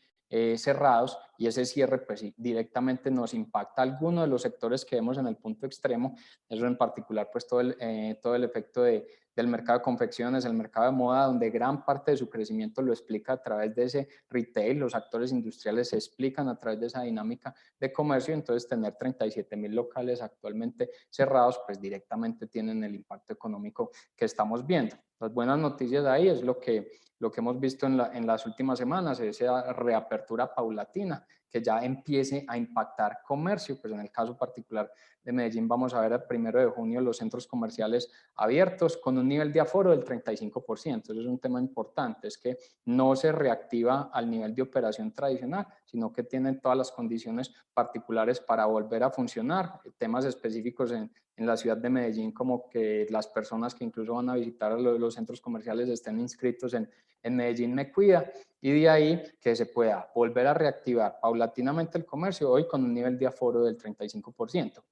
cerrados, y ese cierre pues directamente nos impacta a algunos de los sectores que vemos en el punto extremo. Eso en particular pues todo el efecto del mercado de confecciones, el mercado de moda, donde gran parte de su crecimiento lo explica a través de ese retail. Los actores industriales se explican a través de esa dinámica de comercio. Entonces tener 37.000 locales actualmente cerrados pues directamente tienen el impacto económico que estamos viendo. Las buenas noticias ahí es lo que lo que hemos visto en las últimas semanas, esa reapertura paulatina, que ya empiece a impactar comercio. Pues en el caso particular de Medellín vamos a ver el 1 de junio los centros comerciales abiertos con un nivel de aforo del 35%. Eso es un tema importante, es que no se reactiva al nivel de operación tradicional, sino que tienen todas las condiciones particulares para volver a funcionar. Temas específicos en la ciudad de Medellín, como que las personas que incluso van a visitar los centros comerciales estén inscritos en Medellín Me Cuida, y de ahí que se pueda volver a reactivar paulatinamente el comercio, hoy con un nivel de aforo del 35%.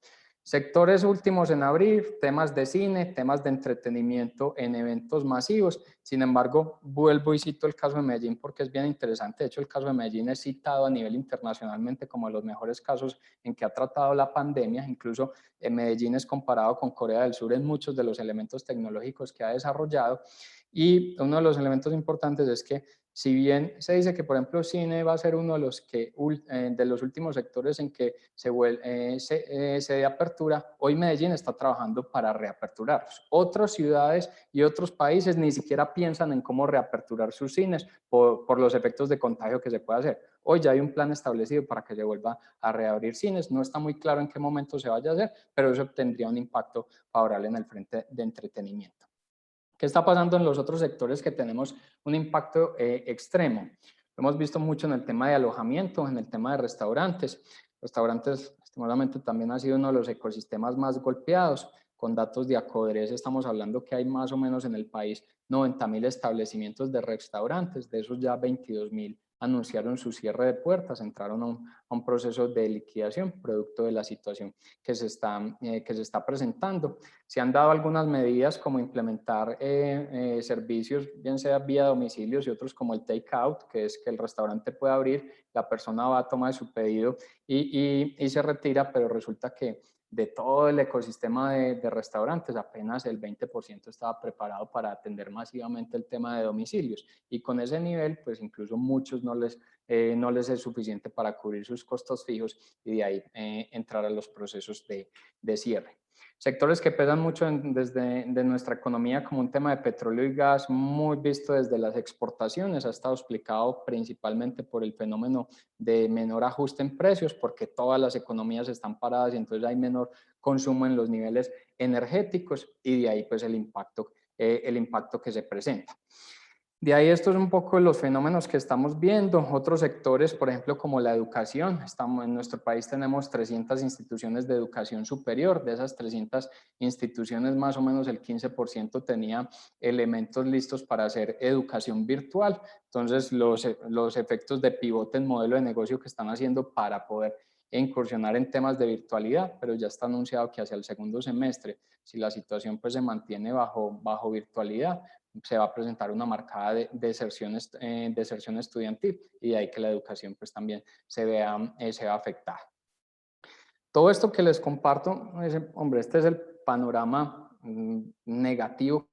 Sectores últimos en abrir, temas de cine, temas de entretenimiento en eventos masivos. Sin embargo, vuelvo y cito el caso de Medellín porque es bien interesante. De hecho, el caso de Medellín es citado a nivel internacionalmente como de los mejores casos en que ha tratado la pandemia. Incluso Medellín es comparado con Corea del Sur en muchos de los elementos tecnológicos que ha desarrollado. Y uno de los elementos importantes es que, si bien se dice que, por ejemplo, cine va a ser uno de los últimos sectores en que se dé apertura, hoy Medellín está trabajando para reaperturarlos. Otras ciudades y otros países ni siquiera piensan en cómo reaperturar sus cines por los efectos de contagio que se puede hacer. Hoy ya hay un plan establecido para que se vuelva a reabrir cines. No está muy claro en qué momento se vaya a hacer, pero eso tendría un impacto favorable en el frente de entretenimiento. ¿Qué está pasando en los otros sectores que tenemos un impacto extremo? Lo hemos visto mucho en el tema de alojamiento, en el tema de restaurantes. Restaurantes, estimadamente, también ha sido uno de los ecosistemas más golpeados. Con datos de Acodres estamos hablando que hay más o menos en el país 90.000 establecimientos de restaurantes. De esos ya 22.000 anunciaron su cierre de puertas, entraron a un proceso de liquidación producto de la situación que se está presentando. Se han dado algunas medidas como implementar servicios, bien sea vía domicilios y otros como el take-out, que es que el restaurante puede abrir, la persona va a tomar su pedido y se retira, pero resulta que de todo el ecosistema de restaurantes, apenas el 20% estaba preparado para atender masivamente el tema de domicilios. Y con ese nivel, pues incluso muchos no les es suficiente para cubrir sus costos fijos y de ahí entrar a los procesos de cierre. Sectores que pesan mucho desde nuestra economía, como un tema de petróleo y gas, muy visto desde las exportaciones, ha estado explicado principalmente por el fenómeno de menor ajuste en precios, porque todas las economías están paradas y entonces hay menor consumo en los niveles energéticos, y de ahí pues el impacto que se presenta. De ahí estos son un poco los fenómenos que estamos viendo. Otros sectores, por ejemplo, como la educación. En nuestro país tenemos 300 instituciones de educación superior. De esas 300 instituciones, más o menos el 15% tenía elementos listos para hacer educación virtual. Entonces, los efectos de pivote en modelo de negocio que están haciendo para poder incursionar en temas de virtualidad, pero ya está anunciado que hacia el segundo semestre, si la situación pues se mantiene bajo virtualidad, se va a presentar una marcada deserción estudiantil, y de ahí que la educación pues también se vea afectada. Todo esto que les comparto, hombre, este es el panorama negativo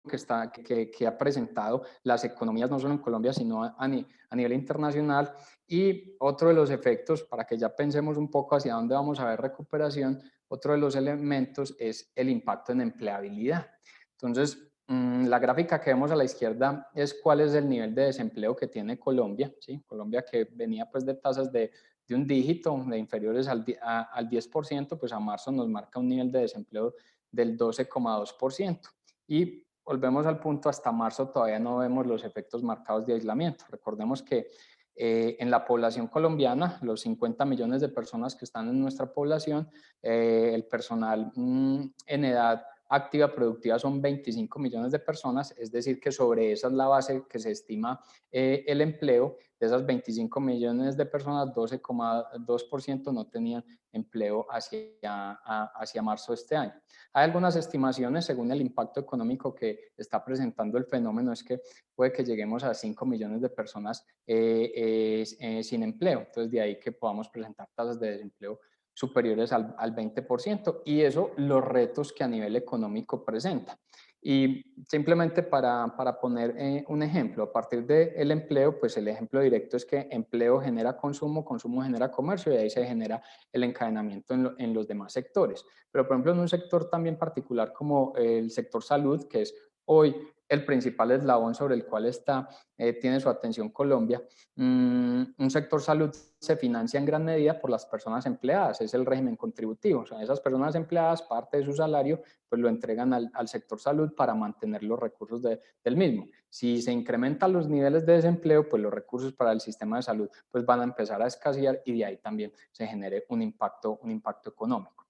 que ha presentado las economías, no solo en Colombia, sino a nivel internacional. Y otro de los efectos, para que ya pensemos un poco hacia dónde vamos a ver recuperación, otro de los elementos es el impacto en empleabilidad. Entonces, la gráfica que vemos a la izquierda es cuál es el nivel de desempleo que tiene Colombia, ¿sí? Colombia, que venía pues de tasas de un dígito, de inferiores al 10%, pues a marzo nos marca un nivel de desempleo del 12,2%. Y volvemos al punto, hasta marzo todavía no vemos los efectos marcados de aislamiento. Recordemos que en la población colombiana, los 50 millones de personas que están en nuestra población, el personal en edad activa productiva son 25 millones de personas, es decir, que sobre esa es la base que se estima el empleo. De esas 25 millones de personas, 12,2% no tenían empleo hacia marzo de este año. Hay algunas estimaciones, según el impacto económico que está presentando el fenómeno, es que puede que lleguemos a 5 millones de personas sin empleo. Entonces, de ahí que podamos presentar tasas de desempleo superiores al 20%, y eso los retos que a nivel económico presenta. Y simplemente para poner un ejemplo, a partir del empleo, pues el ejemplo directo es que empleo genera consumo, consumo genera comercio, y ahí se genera el encadenamiento en los demás sectores. Pero, por ejemplo, en un sector también particular como el sector salud, que es hoy el principal eslabón sobre el cual tiene su atención Colombia. Un sector salud se financia en gran medida por las personas empleadas, es el régimen contributivo. O sea, esas personas empleadas, parte de su salario, pues lo entregan al sector salud para mantener los recursos del mismo. Si se incrementan los niveles de desempleo, pues los recursos para el sistema de salud pues van a empezar a escasear y de ahí también se genere un impacto económico.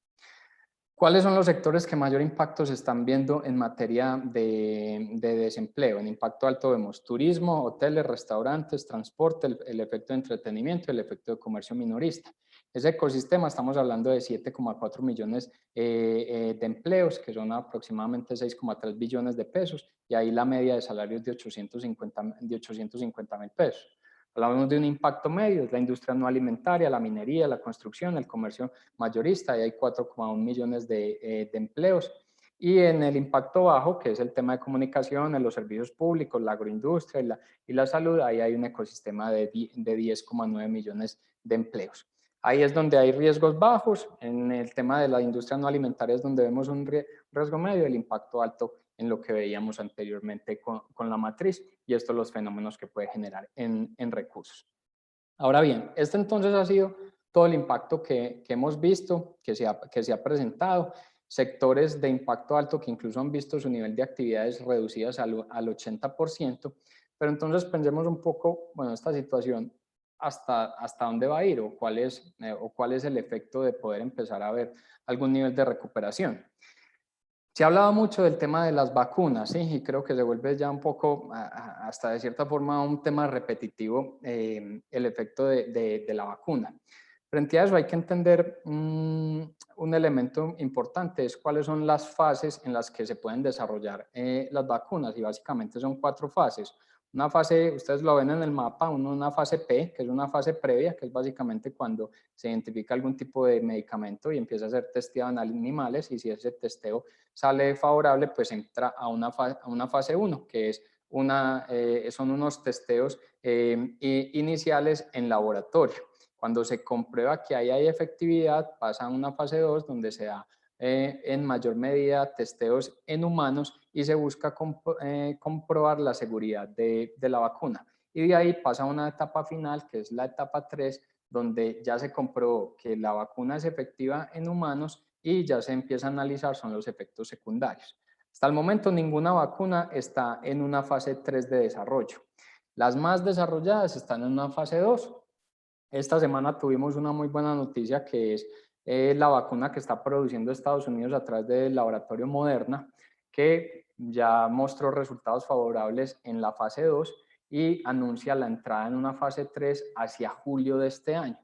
¿Cuáles son los sectores que mayor impacto se están viendo en materia de desempleo? En impacto alto vemos turismo, hoteles, restaurantes, transporte, el efecto de entretenimiento y el efecto de comercio minorista. Ese ecosistema, estamos hablando de 7,4 millones de empleos, que son aproximadamente 6,3 billones de pesos, y ahí la media de salarios de 850.000 pesos. Hablamos de un impacto medio, es la industria no alimentaria, la minería, la construcción, el comercio mayorista, y hay 4,1 millones de empleos. Y en el impacto bajo, que es el tema de comunicaciones, los servicios públicos, la agroindustria y la salud, ahí hay un ecosistema de 10,9 millones de empleos. Ahí es donde hay riesgos bajos. En el tema de la industria no alimentaria es donde vemos un riesgo medio, el impacto alto en lo que veíamos anteriormente con la matriz, y estos los fenómenos que puede generar en recursos. Ahora bien, este entonces ha sido todo el impacto que hemos visto, que se ha presentado, sectores de impacto alto que incluso han visto su nivel de actividades reducidas al 80%, pero entonces pensemos un poco, bueno, esta situación, hasta dónde va a ir o cuál es el efecto de poder empezar a ver algún nivel de recuperación. Se ha hablado mucho del tema de las vacunas, ¿sí? Y creo que se vuelve ya un poco, hasta de cierta forma, un tema repetitivo, el efecto de la vacuna. Frente a eso hay que entender un elemento importante, es cuáles son las fases en las que se pueden desarrollar las vacunas, y básicamente son 4 fases. Una fase, ustedes lo ven en el mapa, una fase P, que es una fase previa, que es básicamente cuando se identifica algún tipo de medicamento y empieza a ser testeado en animales, y si ese testeo sale favorable, pues entra a una fase 1, que es son unos testeos iniciales en laboratorio. Cuando se comprueba que ahí hay efectividad, pasa a una fase 2, donde se da en mayor medida testeos en humanos y se busca comprobar la seguridad de la vacuna. Y de ahí pasa a una etapa final, que es la etapa 3, donde ya se comprobó que la vacuna es efectiva en humanos y ya se empieza a analizar son los efectos secundarios. Hasta el momento ninguna vacuna está en una fase 3 de desarrollo. Las más desarrolladas están en una fase 2. Esta semana tuvimos una muy buena noticia, que es la vacuna que está produciendo Estados Unidos a través del laboratorio Moderna, que ya mostró resultados favorables en la fase 2 y anuncia la entrada en una fase 3 hacia julio de este año.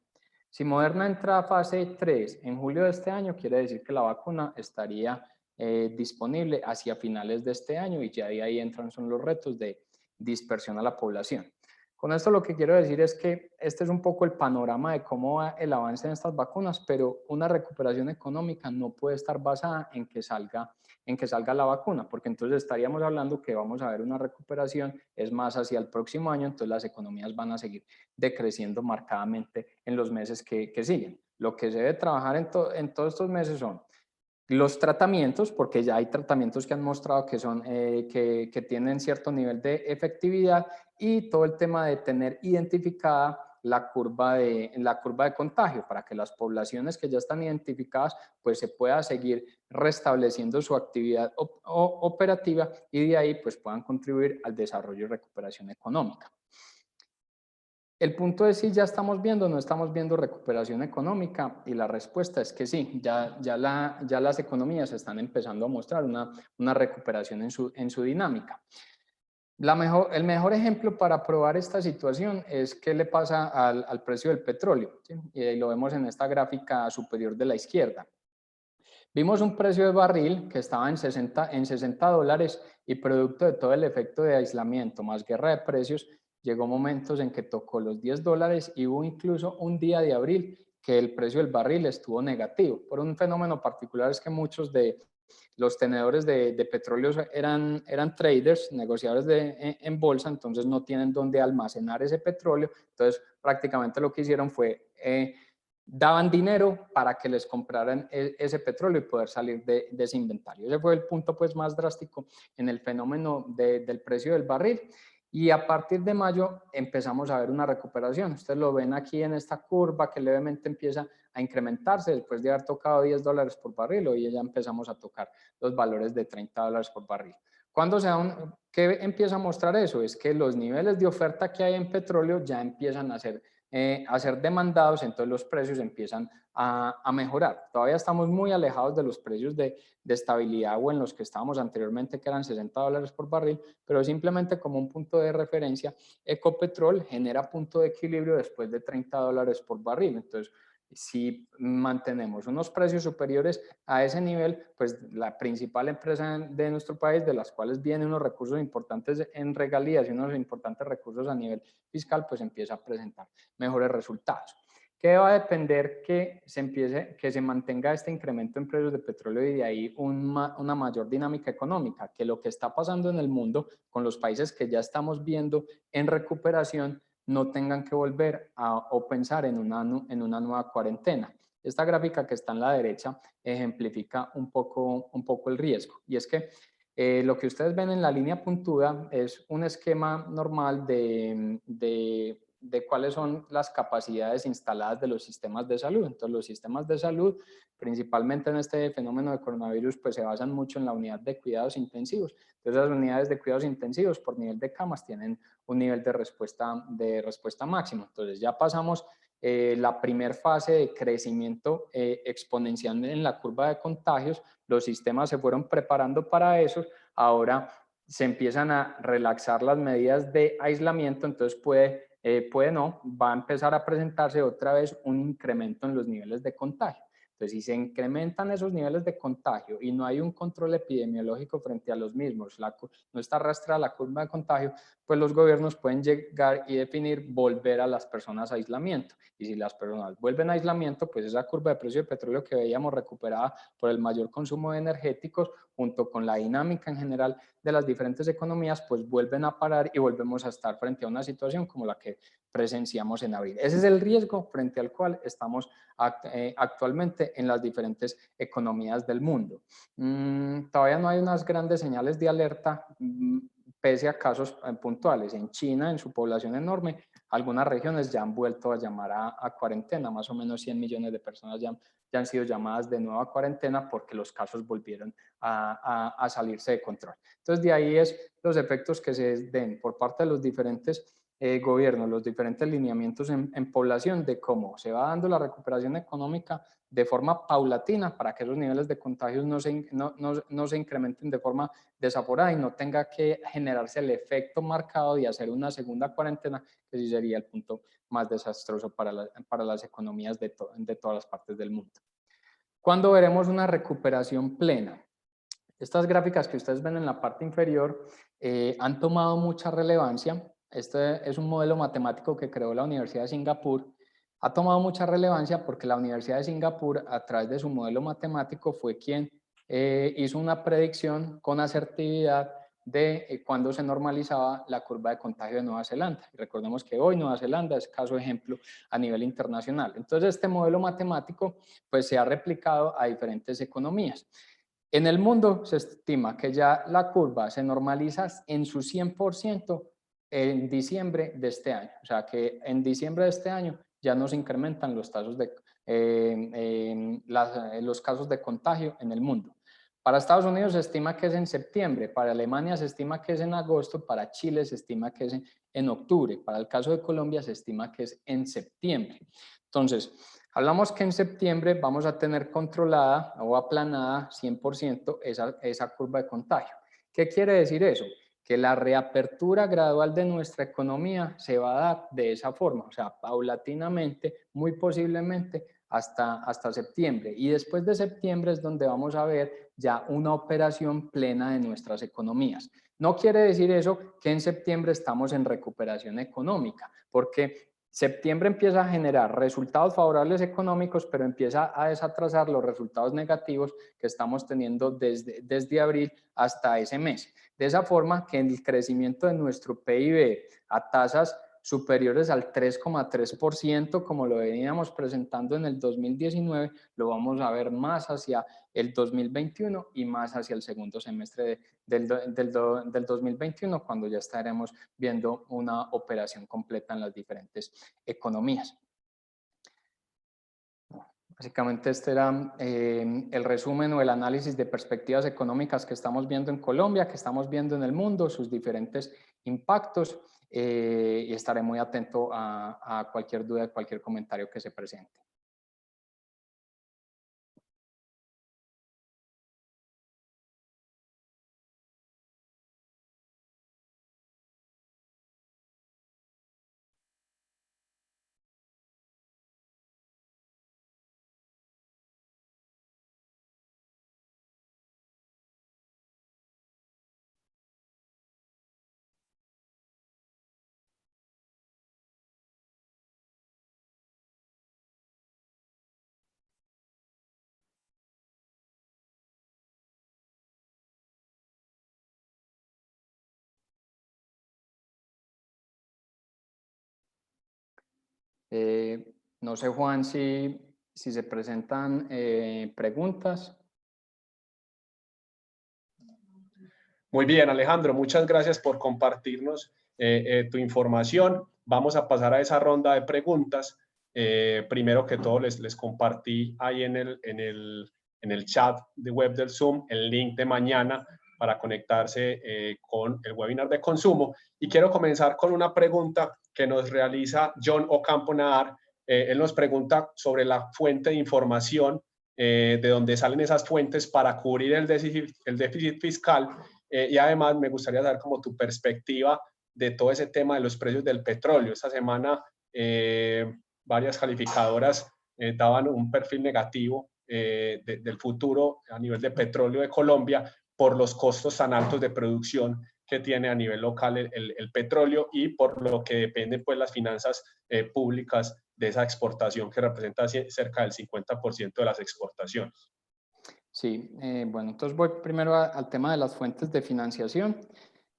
Si Moderna entra a fase 3 en julio de este año, quiere decir que la vacuna estaría disponible hacia finales de este año, y ya de ahí entran son los retos de dispersión a la población. Con esto lo que quiero decir es que este es un poco el panorama de cómo va el avance en estas vacunas, pero una recuperación económica no puede estar basada en que salga la vacuna, porque entonces estaríamos hablando que vamos a ver una recuperación, es más hacia el próximo año, entonces las economías van a seguir decreciendo marcadamente en los meses que siguen. Lo que se debe trabajar en todos estos meses son los tratamientos, porque ya hay tratamientos que han mostrado que tienen cierto nivel de efectividad, y todo el tema de tener identificada la curva de contagio para que las poblaciones que ya están identificadas pues se pueda seguir restableciendo su actividad operativa, y de ahí pues puedan contribuir al desarrollo y recuperación económica. El punto es si ya estamos viendo o no estamos viendo recuperación económica, y la respuesta es que sí, ya las economías están empezando a mostrar una recuperación en su dinámica. El mejor ejemplo para probar esta situación es qué le pasa al precio del petróleo, ¿sí? Y lo vemos en esta gráfica superior de la izquierda. Vimos un precio de barril que estaba en $60, y producto de todo el efecto de aislamiento más guerra de precios, llegó momentos en que tocó los $10, y hubo incluso un día de abril que el precio del barril estuvo negativo. Por un fenómeno particular es que muchos de los tenedores de petróleo eran traders, negociadores en bolsa, entonces no tienen dónde almacenar ese petróleo, entonces prácticamente lo que hicieron fue daban dinero para que les compraran ese petróleo y poder salir de ese inventario. Ese fue el punto pues más drástico en el fenómeno del precio del barril. Y a partir de mayo empezamos a ver una recuperación. Ustedes lo ven aquí en esta curva que levemente empieza a incrementarse después de haber tocado $10 por barril. Hoy ya empezamos a tocar los valores de $30 por barril. ¿Cuándo qué empieza a mostrar eso? Es que los niveles de oferta que hay en petróleo ya empiezan a ser demandados, entonces los precios empiezan a mejorar. Todavía estamos muy alejados de los precios de estabilidad o en los que estábamos anteriormente, que eran $60 por barril, pero simplemente como un punto de referencia, Ecopetrol genera punto de equilibrio después de $30 por barril. Entonces, si mantenemos unos precios superiores a ese nivel, pues la principal empresa de nuestro país, de las cuales vienen unos recursos importantes en regalías y unos importantes recursos a nivel fiscal, pues empieza a presentar mejores resultados. ¿Qué va a depender que se mantenga este incremento en precios de petróleo y de ahí una mayor dinámica económica? Que lo que está pasando en el mundo con los países que ya estamos viendo en recuperación no tengan que volver o pensar en una nueva cuarentena. Esta gráfica que está en la derecha ejemplifica un poco el riesgo, y es que lo que ustedes ven en la línea puntuda es un esquema normal de cuáles son las capacidades instaladas de los sistemas de salud. Entonces, los sistemas de salud, principalmente en este fenómeno de coronavirus, pues se basan mucho en la unidad de cuidados intensivos. Entonces, las unidades de cuidados intensivos por nivel de camas tienen un nivel de respuesta máximo. Entonces, ya pasamos la primera fase de crecimiento exponencial en la curva de contagios. Los sistemas se fueron preparando para eso. Ahora se empiezan a relaxar las medidas de aislamiento, entonces va a empezar a presentarse otra vez un incremento en los niveles de contagio. Entonces, si se incrementan esos niveles de contagio y no hay un control epidemiológico frente a los mismos, no está arrastrada la curva de contagio, pues los gobiernos pueden llegar y definir volver a las personas a aislamiento. Y si las personas vuelven a aislamiento, pues esa curva de precio de petróleo que veíamos recuperada por el mayor consumo de energéticos, junto con la dinámica en general de las diferentes economías, pues vuelven a parar y volvemos a estar frente a una situación como la que presenciamos en abril. Ese es el riesgo frente al cual estamos actualmente en las diferentes economías del mundo. Todavía no hay unas grandes señales de alerta, pese a casos puntuales. En China, en su población enorme, algunas regiones ya han vuelto a llamar a cuarentena. Más o menos 100 millones de personas ya han sido llamadas de nuevo a cuarentena porque los casos volvieron a salirse de control. Entonces, de ahí es los efectos que se den por parte de los diferentes gobiernos, los diferentes lineamientos en población, de cómo se va dando la recuperación económica de forma paulatina para que esos niveles de contagios no se incrementen de forma desaforada y no tenga que generarse el efecto marcado de hacer una segunda cuarentena, que sí sería el punto más desastroso para las economías de todas las partes del mundo. ¿Cuándo veremos una recuperación plena? Estas gráficas que ustedes ven en la parte inferior han tomado mucha relevancia. Este es un modelo matemático que creó la Universidad de Singapur. Ha tomado mucha relevancia porque la Universidad de Singapur, a través de su modelo matemático, fue quien hizo una predicción con asertividad de cuándo se normalizaba la curva de contagio de Nueva Zelanda. Y recordemos que hoy Nueva Zelanda es caso ejemplo a nivel internacional. Entonces, este modelo matemático pues, se ha replicado a diferentes economías. En el mundo se estima que ya la curva se normaliza en su 100% en diciembre de este año. O sea que en diciembre de este año ya no se incrementan los casos de contagio en el mundo. Para Estados Unidos se estima que es en septiembre, para Alemania se estima que es en agosto, para Chile se estima que es en octubre, para el caso de Colombia se estima que es en septiembre. Entonces, hablamos que en septiembre vamos a tener controlada o aplanada 100% esa curva de contagio. ¿Qué quiere decir eso? Que la reapertura gradual de nuestra economía se va a dar de esa forma, o sea, paulatinamente, muy posiblemente hasta septiembre. Y después de septiembre es donde vamos a ver ya una operación plena de nuestras economías. No quiere decir eso que en septiembre estamos en recuperación económica, porque septiembre empieza a generar resultados favorables económicos, pero empieza a desatrasar los resultados negativos que estamos teniendo desde abril hasta ese mes. De esa forma que el crecimiento de nuestro PIB a tasas superiores al 3,3%, como lo veníamos presentando en el 2019, lo vamos a ver más hacia el 2021 y más hacia el segundo semestre del 2021, cuando ya estaremos viendo una operación completa en las diferentes economías. Básicamente este era el resumen o el análisis de perspectivas económicas que estamos viendo en Colombia, que estamos viendo en el mundo, sus diferentes impactos, y estaré muy atento a cualquier duda, cualquier comentario que se presente. No sé, Juan, si se presentan preguntas. Muy bien, Alejandro, muchas gracias por compartirnos tu información. Vamos a pasar a esa ronda de preguntas. Primero que todo, les compartí ahí en el chat de web del Zoom el link de mañana para conectarse con el webinar de consumo. Y quiero comenzar con una pregunta que nos realiza John Ocampo Nahar. Él nos pregunta sobre la fuente de información, de dónde salen esas fuentes para cubrir el déficit fiscal. Y además me gustaría saber como tu perspectiva de todo ese tema de los precios del petróleo. Esta semana varias calificadoras daban un perfil negativo del futuro a nivel de petróleo de Colombia por los costos tan altos de producción que tiene a nivel local el petróleo y por lo que dependen pues las finanzas públicas de esa exportación que representa cerca del 50% de las exportaciones. Sí, bueno, entonces voy primero al tema de las fuentes de financiación.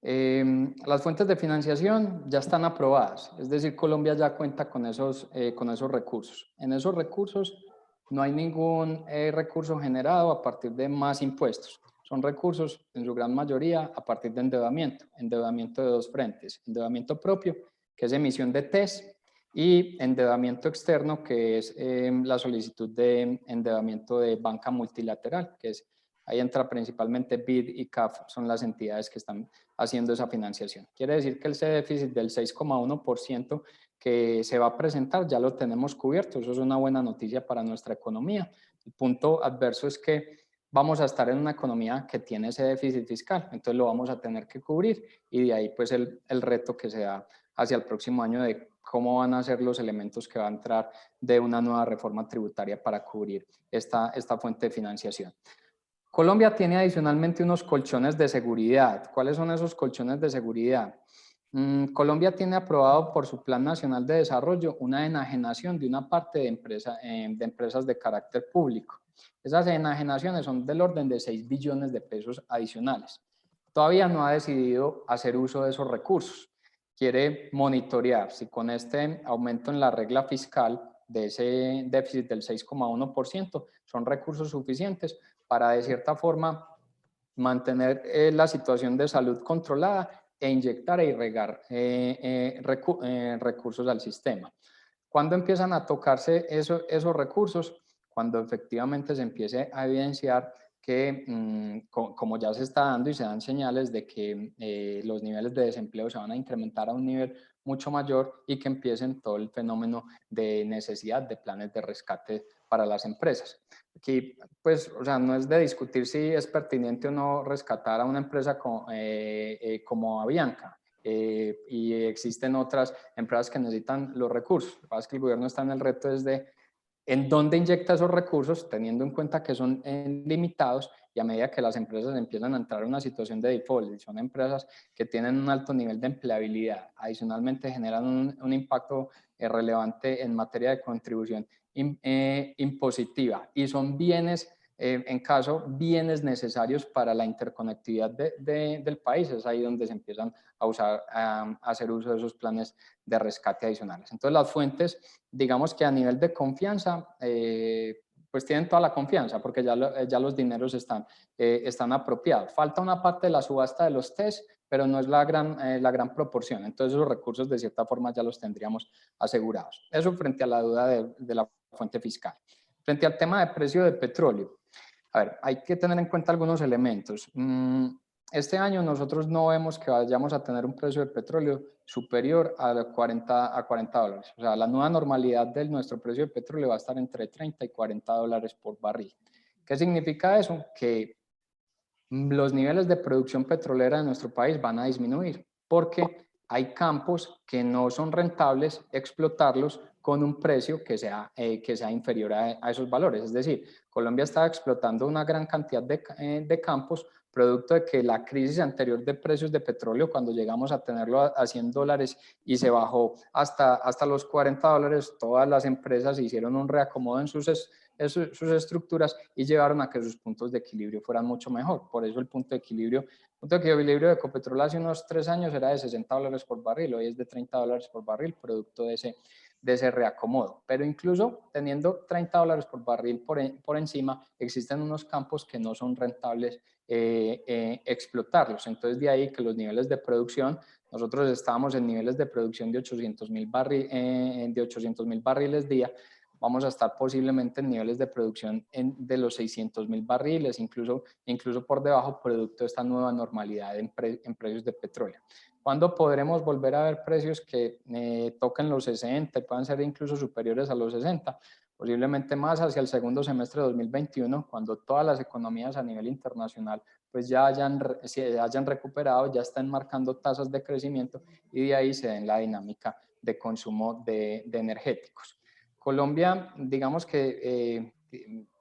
Las fuentes de financiación ya están aprobadas, es decir, Colombia ya cuenta con esos recursos. En esos recursos no hay ningún recurso generado a partir de más impuestos. Son recursos, en su gran mayoría, a partir de endeudamiento de dos frentes, endeudamiento propio, que es emisión de TES, y endeudamiento externo, que es la solicitud de endeudamiento de banca multilateral, que es, ahí entra principalmente BID y CAF, son las entidades que están haciendo esa financiación. Quiere decir que ese déficit del 6,1% que se va a presentar ya lo tenemos cubierto, eso es una buena noticia para nuestra economía. El punto adverso es que vamos a estar en una economía que tiene ese déficit fiscal, entonces lo vamos a tener que cubrir y de ahí pues el reto que se da hacia el próximo año de cómo van a ser los elementos que va a entrar de una nueva reforma tributaria para cubrir esta fuente de financiación. Colombia tiene adicionalmente unos colchones de seguridad. ¿Cuáles son esos colchones de seguridad? Colombia tiene aprobado por su Plan Nacional de Desarrollo una enajenación de una parte de empresas de carácter público. Esas enajenaciones son del orden de 6 billones de pesos adicionales. Todavía no ha decidido hacer uso de esos recursos. Quiere monitorear si con este aumento en la regla fiscal de ese déficit del 6,1% son recursos suficientes para de cierta forma mantener la situación de salud controlada e inyectar e irrigar recursos al sistema. ¿Cuándo empiezan a tocarse esos recursos? Cuando efectivamente se empiece a evidenciar que, como ya se está dando y se dan señales de que los niveles de desempleo se van a incrementar a un nivel mucho mayor y que empiecen todo el fenómeno de necesidad de planes de rescate para las empresas. Aquí, pues, o sea, no es de discutir si es pertinente o no rescatar a una empresa como Avianca. Y existen otras empresas que necesitan los recursos. Lo que pasa es que el gobierno está en el reto desde en dónde inyecta esos recursos, teniendo en cuenta que son limitados y a medida que las empresas empiezan a entrar en una situación de default, y son empresas que tienen un alto nivel de empleabilidad, adicionalmente generan un impacto relevante en materia de contribución impositiva y son bienes en caso bienes necesarios para la interconectividad del país. Es ahí donde se empiezan a usar, a hacer uso de esos planes de rescate adicionales. Entonces las fuentes, digamos que a nivel de confianza, pues tienen toda la confianza porque ya los dineros están apropiados. Falta una parte de la subasta de los test, pero no es la gran proporción. Entonces los recursos de cierta forma ya los tendríamos asegurados. Eso frente a la duda de la fuente fiscal. Frente al tema de precio de petróleo, a ver, hay que tener en cuenta algunos elementos. Este año nosotros no vemos que vayamos a tener un precio de petróleo superior a 40 dólares. O sea, la nueva normalidad de nuestro precio de petróleo va a estar entre 30 y 40 dólares por barril. ¿Qué significa eso? Que los niveles de producción petrolera de nuestro país van a disminuir porque hay campos que no son rentables explotarlos con un precio que sea inferior a esos valores. Es decir, Colombia está explotando una gran cantidad de campos producto de que la crisis anterior de precios de petróleo, cuando llegamos a tenerlo a 100 dólares y se bajó hasta los 40 dólares, todas las empresas hicieron un reacomodo en sus estructuras y llevaron a que sus puntos de equilibrio fueran mucho mejor. Por eso el punto de equilibrio de Ecopetrol hace unos 3 años era de 60 dólares por barril, hoy es de 30 dólares por barril, producto de ese reacomodo. Pero incluso teniendo 30 dólares por barril por encima, existen unos campos que no son rentables explotarlos. Entonces de ahí que los niveles de producción, nosotros estábamos en niveles de producción de 800,000 barriles día, vamos a estar posiblemente en niveles de producción de los 600,000 barriles, incluso por debajo, producto de esta nueva normalidad en precios de petróleo. ¿Cuándo podremos volver a ver precios que toquen los 60 y puedan ser incluso superiores a los 60? Posiblemente más hacia el segundo semestre de 2021, cuando todas las economías a nivel internacional pues se hayan recuperado, ya están marcando tasas de crecimiento y de ahí se den la dinámica de consumo de energéticos. Colombia, digamos que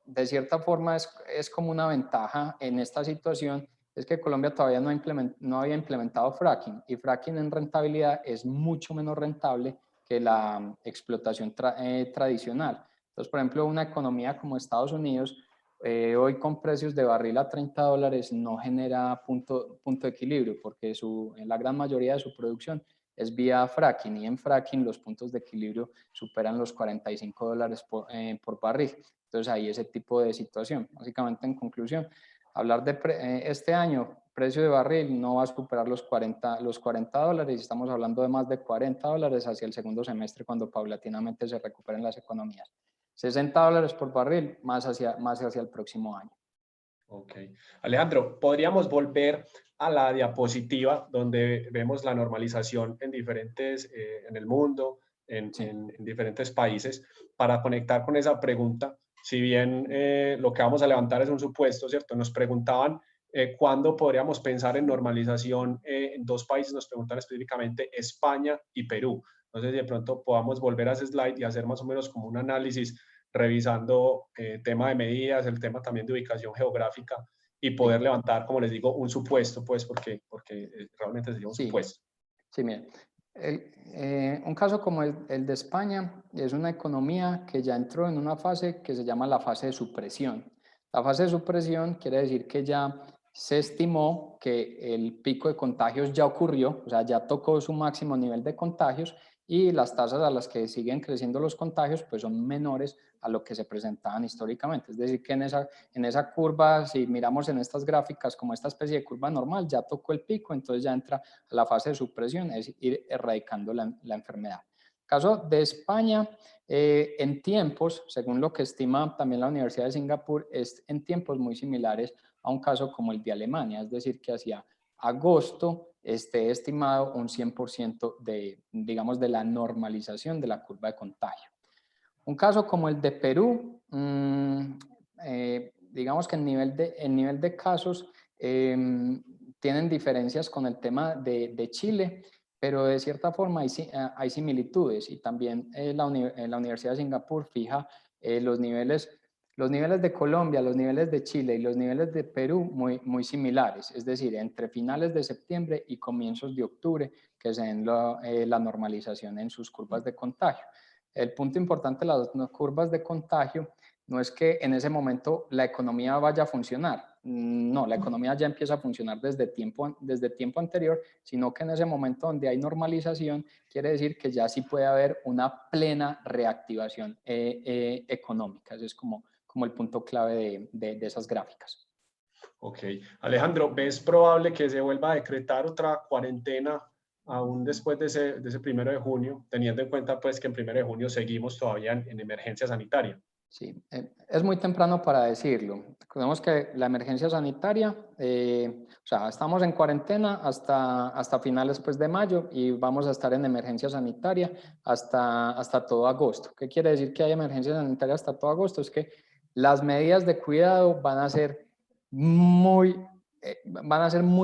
de cierta forma es como una ventaja en esta situación, es que Colombia todavía no había implementado fracking y fracking en rentabilidad es mucho menos rentable que la explotación tradicional. Entonces, por ejemplo, una economía como Estados Unidos, hoy con precios de barril a 30 dólares no genera punto de equilibrio porque en la gran mayoría de su producción es vía fracking y en fracking los puntos de equilibrio superan los 45 dólares por barril. Entonces ahí ese tipo de situación. Básicamente en conclusión, hablar de este año, precio de barril no va a superar los 40 dólares, estamos hablando de más de 40 dólares hacia el segundo semestre cuando paulatinamente se recuperen las economías. 60 dólares por barril más hacia el próximo año. Ok. Alejandro, ¿podríamos volver a la diapositiva donde vemos la normalización en en el mundo, Sí. en diferentes países, para conectar con esa pregunta? Si bien lo que vamos a levantar es un supuesto, ¿cierto? Nos preguntaban cuándo podríamos pensar en normalización en dos países, nos preguntan específicamente España y Perú. No sé si de pronto podamos volver a ese slide y hacer más o menos como un análisis revisando tema de medidas, el tema también de ubicación geográfica y poder Sí. levantar, como les digo, un supuesto, pues, porque realmente sería un Sí. supuesto. Sí, miren, un caso como el de España es una economía que ya entró en una fase que se llama la fase de supresión. La fase de supresión quiere decir que ya se estimó que el pico de contagios ya ocurrió, o sea, ya tocó su máximo nivel de contagios y las tasas a las que siguen creciendo los contagios pues son menores a lo que se presentaban históricamente. Es decir, que en esa curva, si miramos en estas gráficas como esta especie de curva normal, ya tocó el pico, entonces ya entra a la fase de supresión, es ir erradicando la enfermedad. Caso de España, en tiempos, según lo que estima también la Universidad de Singapur, es en tiempos muy similares a un caso como el de Alemania, es decir, que hacia agosto esté estimado un 100% digamos, de la normalización de la curva de contagio. Un caso como el de Perú, digamos que en nivel de casos tienen diferencias con el tema de Chile, pero de cierta forma hay similitudes y también la Universidad de Singapur fija los niveles de Colombia, los niveles de Chile y los niveles de Perú muy similares, es decir, entre finales de septiembre y comienzos de octubre que se den la normalización en sus curvas de contagio. El punto importante de las curvas de contagio no es que en ese momento la economía vaya a funcionar, no, la economía ya empieza a funcionar desde tiempo anterior, sino que en ese momento donde hay normalización, quiere decir que ya sí puede haber una plena reactivación económica. Ese es como el punto clave de esas gráficas. Ok. Alejandro, ¿ves probable que se vuelva a decretar otra cuarentena aún después de ese 1 de junio, teniendo en cuenta pues que en 1 de junio seguimos todavía en emergencia sanitaria? Sí, es muy temprano para decirlo. Recordemos que la emergencia sanitaria, o sea, estamos en cuarentena hasta finales pues, de mayo y vamos a estar en emergencia sanitaria hasta todo agosto. ¿Qué quiere decir que hay emergencia sanitaria hasta todo agosto? Es que las medidas de cuidado van a ser muy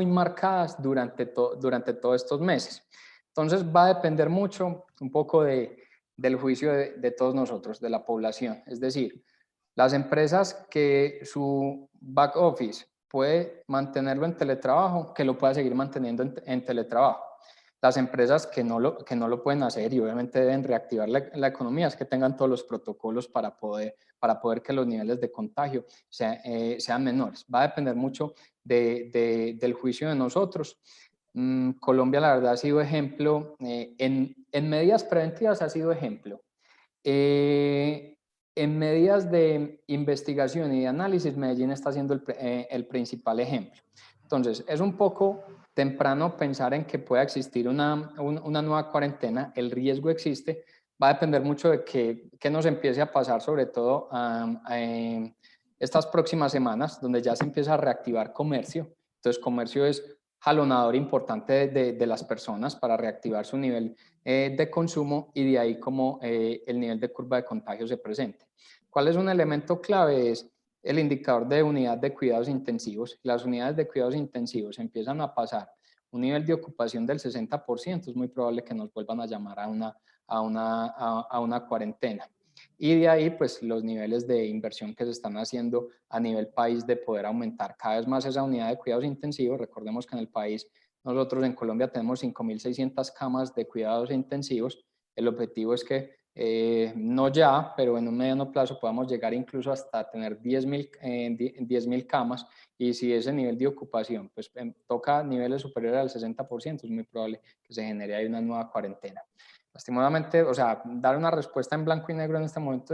marcadas durante todos estos meses. Entonces va a depender mucho un poco del juicio de todos nosotros, de la población. Es decir, las empresas que su back office puede mantenerlo en teletrabajo, que lo pueda seguir manteniendo en teletrabajo. Las empresas que no lo pueden hacer y obviamente deben reactivar la economía, es que tengan todos los protocolos para poder que los niveles de contagio sean menores. Va a depender mucho del juicio de nosotros. Colombia, la verdad, ha sido ejemplo, en medidas preventivas ha sido ejemplo. En medidas de investigación y de análisis, Medellín está siendo el principal ejemplo. Entonces, es un poco temprano pensar en que pueda existir una nueva cuarentena. El riesgo existe. Va a depender mucho de qué nos empiece a pasar, sobre todo estas próximas semanas, donde ya se empieza a reactivar comercio. Entonces, comercio es jalonador importante de las personas para reactivar su nivel de consumo y de ahí como el nivel de curva de contagio se presente. ¿Cuál es un elemento clave? Es el indicador de unidad de cuidados intensivos. Las unidades de cuidados intensivos empiezan a pasar un nivel de ocupación del 60%, es muy probable que nos vuelvan a llamar a una cuarentena. Y de ahí, pues, los niveles de inversión que se están haciendo a nivel país de poder aumentar cada vez más esa unidad de cuidados intensivos. Recordemos que en el país, nosotros en Colombia tenemos 5.600 camas de cuidados intensivos. El objetivo es que no ya, pero en un mediano plazo podamos llegar incluso hasta tener 10.000 camas, y si ese nivel de ocupación pues, toca niveles superiores al 60%, es muy probable que se genere ahí una nueva cuarentena. Lastimosamente, o sea, dar una respuesta en blanco y negro en este momento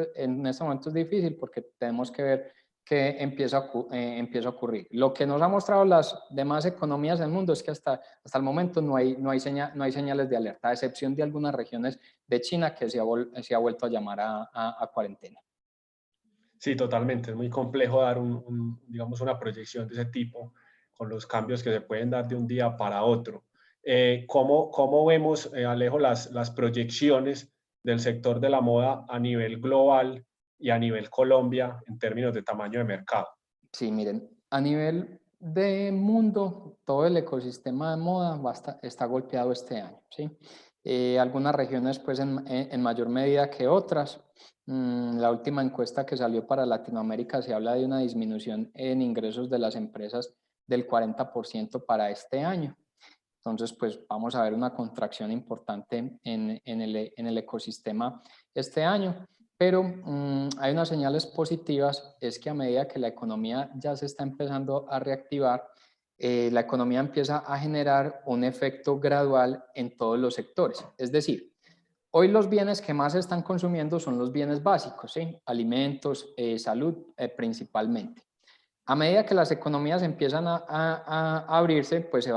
es difícil porque tenemos que ver qué empieza a ocurrir. Lo que nos ha mostrado las demás economías del mundo es que hasta el momento no hay señales de alerta, a excepción de algunas regiones de China que se ha vuelto a llamar a cuarentena. Sí, totalmente. Es muy complejo dar digamos, una proyección de ese tipo con los cambios que se pueden dar de un día para otro. ¿Cómo vemos, Alejo, las proyecciones del sector de la moda a nivel global y a nivel Colombia en términos de tamaño de mercado? Sí, miren, a nivel de mundo, todo el ecosistema de moda está golpeado este año, ¿sí? Algunas regiones pues en mayor medida que otras. La última encuesta que salió para Latinoamérica se habla de una disminución en ingresos de las empresas del 40% para este año. Entonces, pues vamos a ver una contracción importante en el ecosistema este año. Pero hay unas señales positivas, es que a medida que la economía ya se está empezando a reactivar, la economía empieza a generar un efecto gradual en todos los sectores. Es decir, hoy los bienes que más se están consumiendo son los bienes básicos, ¿sí? Alimentos, salud principalmente. A medida que las economías empiezan a abrirse, pues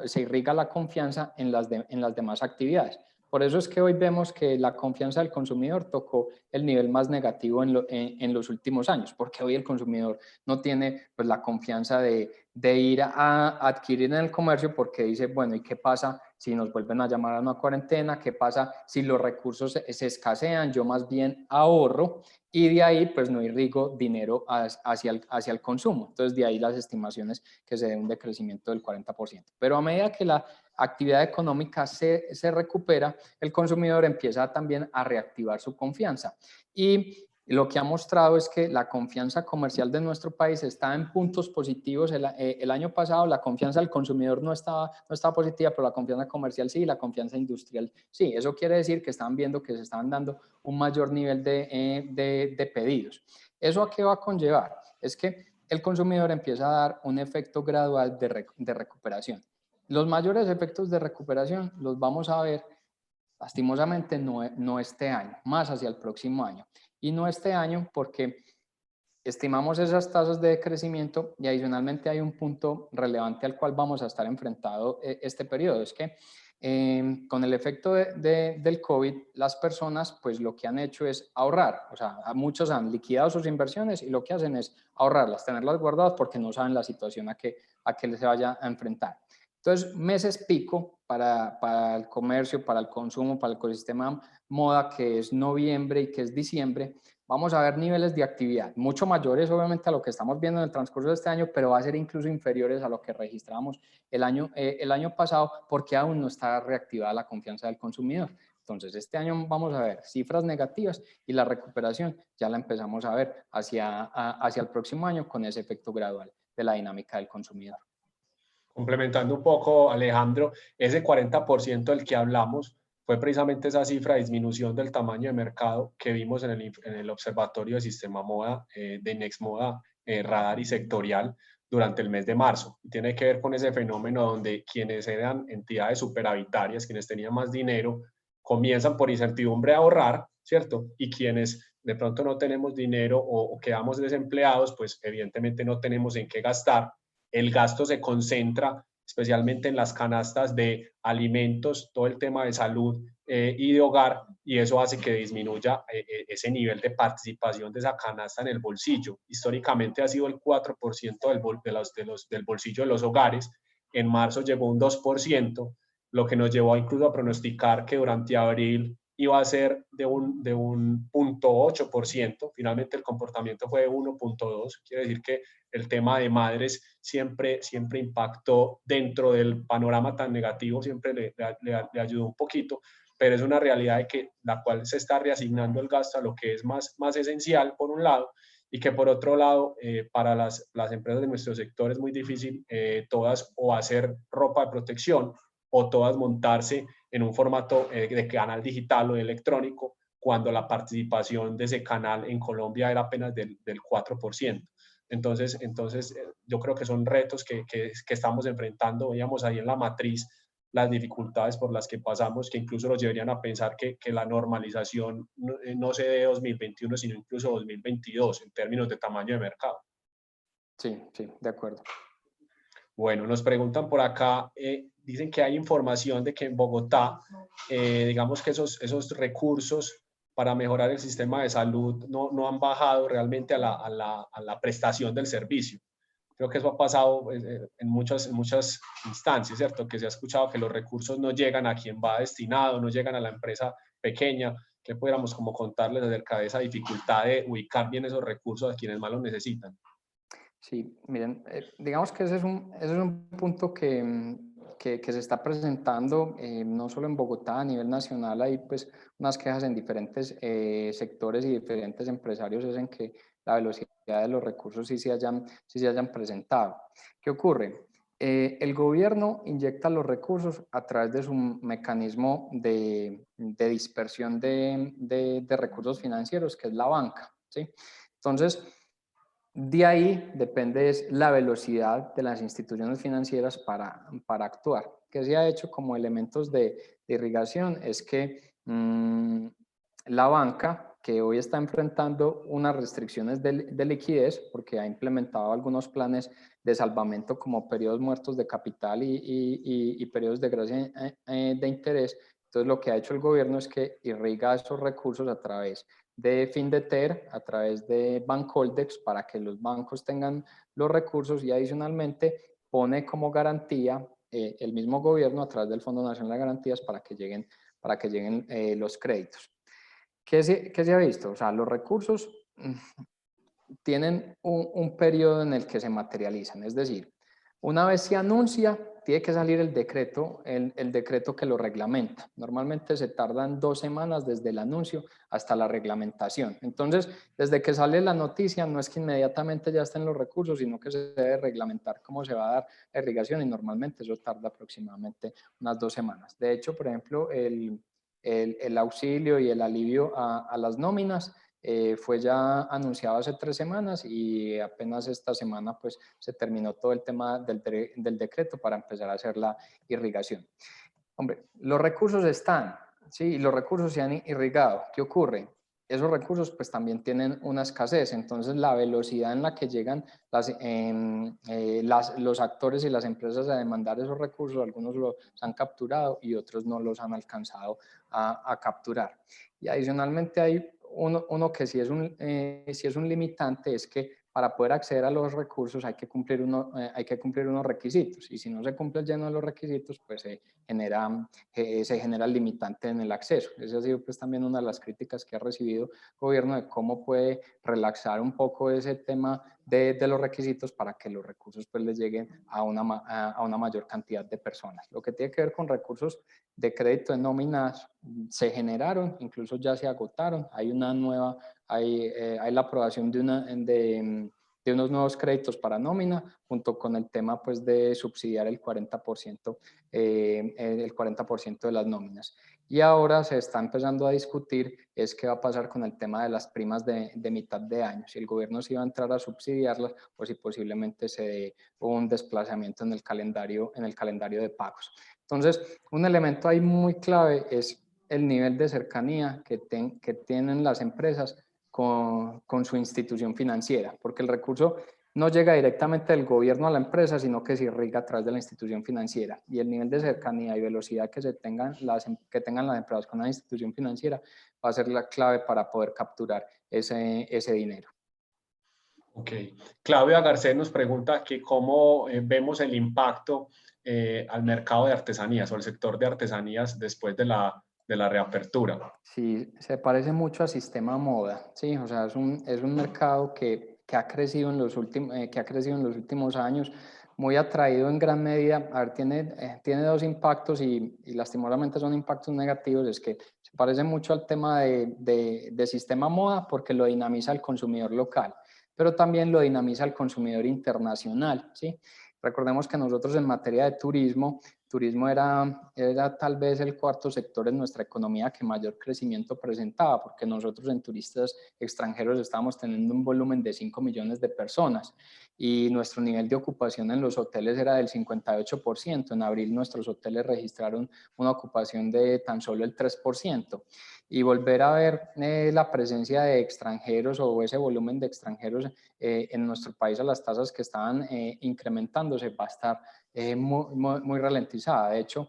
se irriga la confianza en las demás actividades. Por eso es que hoy vemos que la confianza del consumidor tocó el nivel más negativo en los últimos años, porque hoy el consumidor no tiene pues, la confianza de ir a adquirir en el comercio, porque dice, bueno, ¿y qué pasa si nos vuelven a llamar a una cuarentena? ¿Qué pasa si los recursos se escasean? Yo más bien ahorro y de ahí pues no irrigo dinero hacia el consumo. Entonces de ahí las estimaciones que se dé un decrecimiento del 40%. Pero a medida que la actividad económica se recupera, el consumidor empieza también a reactivar su confianza. Y Y lo que ha mostrado es que la confianza comercial de nuestro país está en puntos positivos. El año pasado la confianza del consumidor no estaba positiva, pero la confianza comercial sí, y la confianza industrial sí. Eso quiere decir que estaban viendo que se estaban dando un mayor nivel de pedidos. ¿Eso a qué va a conllevar? Es que el consumidor empieza a dar un efecto gradual de recuperación. Los mayores efectos de recuperación los vamos a ver lastimosamente no este año, más hacia el próximo año. Y no este año porque estimamos esas tasas de crecimiento y adicionalmente hay un punto relevante al cual vamos a estar enfrentado este periodo. Es que con el efecto del COVID, las personas pues lo que han hecho es ahorrar. O sea, muchos han liquidado sus inversiones y lo que hacen es ahorrarlas, tenerlas guardadas porque no saben la situación a que se vaya a enfrentar. Entonces, meses pico para el comercio, para el consumo, para el ecosistema moda, que es noviembre y que es diciembre, vamos a ver niveles de actividad mucho mayores, obviamente, a lo que estamos viendo en el transcurso de este año, pero va a ser incluso inferiores a lo que registramos el año pasado, porque aún no está reactivada la confianza del consumidor. Entonces, este año vamos a ver cifras negativas y la recuperación ya la empezamos a ver hacia el próximo año con ese efecto gradual de la dinámica del consumidor. Complementando un poco, Alejandro, ese 40% del que hablamos fue precisamente esa cifra de disminución del tamaño de mercado que vimos en el Observatorio de Sistema Moda de Inexmoda Radar y Sectorial durante el mes de marzo. Y tiene que ver con ese fenómeno donde quienes eran entidades superavitarias, quienes tenían más dinero, comienzan por incertidumbre a ahorrar, ¿cierto? Y quienes de pronto no tenemos dinero o quedamos desempleados, pues evidentemente no tenemos en qué gastar. El gasto se concentra especialmente en las canastas de alimentos, todo el tema de salud y de hogar, y eso hace que disminuya ese nivel de participación de esa canasta en el bolsillo. Históricamente ha sido el 4% del bolsillo de los hogares, en marzo llegó un 2%, lo que nos llevó incluso a pronosticar que durante abril iba a ser de un 0.8%, finalmente el comportamiento fue de 1.2%, quiere decir que el tema de madres siempre impactó dentro del panorama tan negativo, siempre le ayudó un poquito, pero es una realidad de que la cual se está reasignando el gasto a lo que es más esencial, por un lado, y que por otro lado, para las empresas de nuestro sector es muy difícil todas o hacer ropa de protección o todas montarse en un formato de canal digital o de electrónico, cuando la participación de ese canal en Colombia era apenas del 4%. Entonces yo creo que son retos que estamos enfrentando. Veíamos ahí en la matriz las dificultades por las que pasamos, que incluso nos llevarían a pensar que la normalización no se dé 2021, sino incluso 2022 en términos de tamaño de mercado. Sí, de acuerdo. Bueno, nos preguntan por acá, dicen que hay información de que en Bogotá, digamos que esos recursos para mejorar el sistema de salud no han bajado realmente a la prestación del servicio. Creo que eso ha pasado en muchas instancias, ¿cierto? Que se ha escuchado que los recursos no llegan a quien va destinado, no llegan a la empresa pequeña, que pudiéramos como contarles acerca de esa dificultad de ubicar bien esos recursos a quienes más los necesitan. Sí, miren, digamos que ese es un punto que se está presentando no solo en Bogotá, a nivel nacional. Hay pues unas quejas en diferentes sectores y diferentes empresarios es en que la velocidad de los recursos sí se hayan presentado. ¿Qué ocurre? El gobierno inyecta los recursos a través de su mecanismo de dispersión de recursos financieros, que es la banca, ¿sí? Entonces, de ahí depende es la velocidad de las instituciones financieras para actuar. ¿Qué se ha hecho como elementos de irrigación? Es que la banca, que hoy está enfrentando unas restricciones de liquidez, porque ha implementado algunos planes de salvamento como periodos muertos de capital y periodos de gracia de interés. Entonces, lo que ha hecho el gobierno es que irriga esos recursos a través de Findeter, a través de Bancoldex, para que los bancos tengan los recursos, y adicionalmente pone como garantía el mismo gobierno a través del Fondo Nacional de Garantías para que lleguen los créditos. ¿Qué se ha visto? O sea, los recursos tienen un periodo en el que se materializan, es decir, Una vez se anuncia, tiene que salir el decreto, el decreto que lo reglamenta. Normalmente se tardan 2 semanas desde el anuncio hasta la reglamentación. Entonces, desde que sale la noticia, no es que inmediatamente ya estén los recursos, sino que se debe reglamentar cómo se va a dar la irrigación y normalmente eso tarda aproximadamente unas 2 semanas. De hecho, por ejemplo, el auxilio y el alivio a las nóminas fue ya anunciado hace 3 semanas y apenas esta semana pues se terminó todo el tema del decreto para empezar a hacer la irrigación. Hombre, los recursos están, sí, los recursos se han irrigado. ¿Qué ocurre? Esos recursos pues también tienen una escasez, entonces la velocidad en la que llegan los actores y las empresas a demandar esos recursos, algunos los han capturado y otros no los han alcanzado a capturar. Y adicionalmente hay uno que sí es un limitante, es que para poder acceder a los recursos hay que cumplir unos requisitos y si no se cumple el lleno de los requisitos, pues se genera el limitante en el acceso. Esa ha sido pues también una de las críticas que ha recibido el gobierno de cómo puede relaxar un poco ese tema de los requisitos para que los recursos pues les lleguen a una mayor cantidad de personas. Lo que tiene que ver con recursos de crédito en nóminas se generaron, incluso ya se agotaron, hay una nueva, hay la aprobación de unos nuevos créditos para nómina, junto con el tema pues, de subsidiar el 40% de las nóminas. Y ahora se está empezando a discutir es qué va a pasar con el tema de las primas de mitad de año, si el gobierno se iba a entrar a subsidiarlas o si posiblemente se dé un desplazamiento en el calendario de pagos. Entonces, un elemento ahí muy clave es el nivel de cercanía que tienen las empresas con su institución financiera, porque el recurso no llega directamente del gobierno a la empresa, sino que se irriga a través de la institución financiera. Y el nivel de cercanía y velocidad que tengan las empresas con la institución financiera va a ser la clave para poder capturar ese dinero. Ok. Claudia Garcés nos pregunta que cómo vemos el impacto al mercado de artesanías o al sector de artesanías después de la reapertura. Sí, se parece mucho al sistema moda, sí, o sea, es un mercado que ha crecido en los últimos años, muy atraído en gran medida. A ver, tiene dos impactos y lastimosamente son impactos negativos, es que se parece mucho al tema de sistema moda porque lo dinamiza el consumidor local, pero también lo dinamiza el consumidor internacional, ¿sí? Recordemos que nosotros en materia de turismo era tal vez el cuarto sector en nuestra economía que mayor crecimiento presentaba, porque nosotros en turistas extranjeros estábamos teniendo un volumen de 5 millones de personas y nuestro nivel de ocupación en los hoteles era del 58%. En abril nuestros hoteles registraron una ocupación de tan solo el 3%. Y volver a ver la presencia de extranjeros o ese volumen de extranjeros en nuestro país a las tasas que estaban incrementándose va a estar muy ralentizada. De hecho,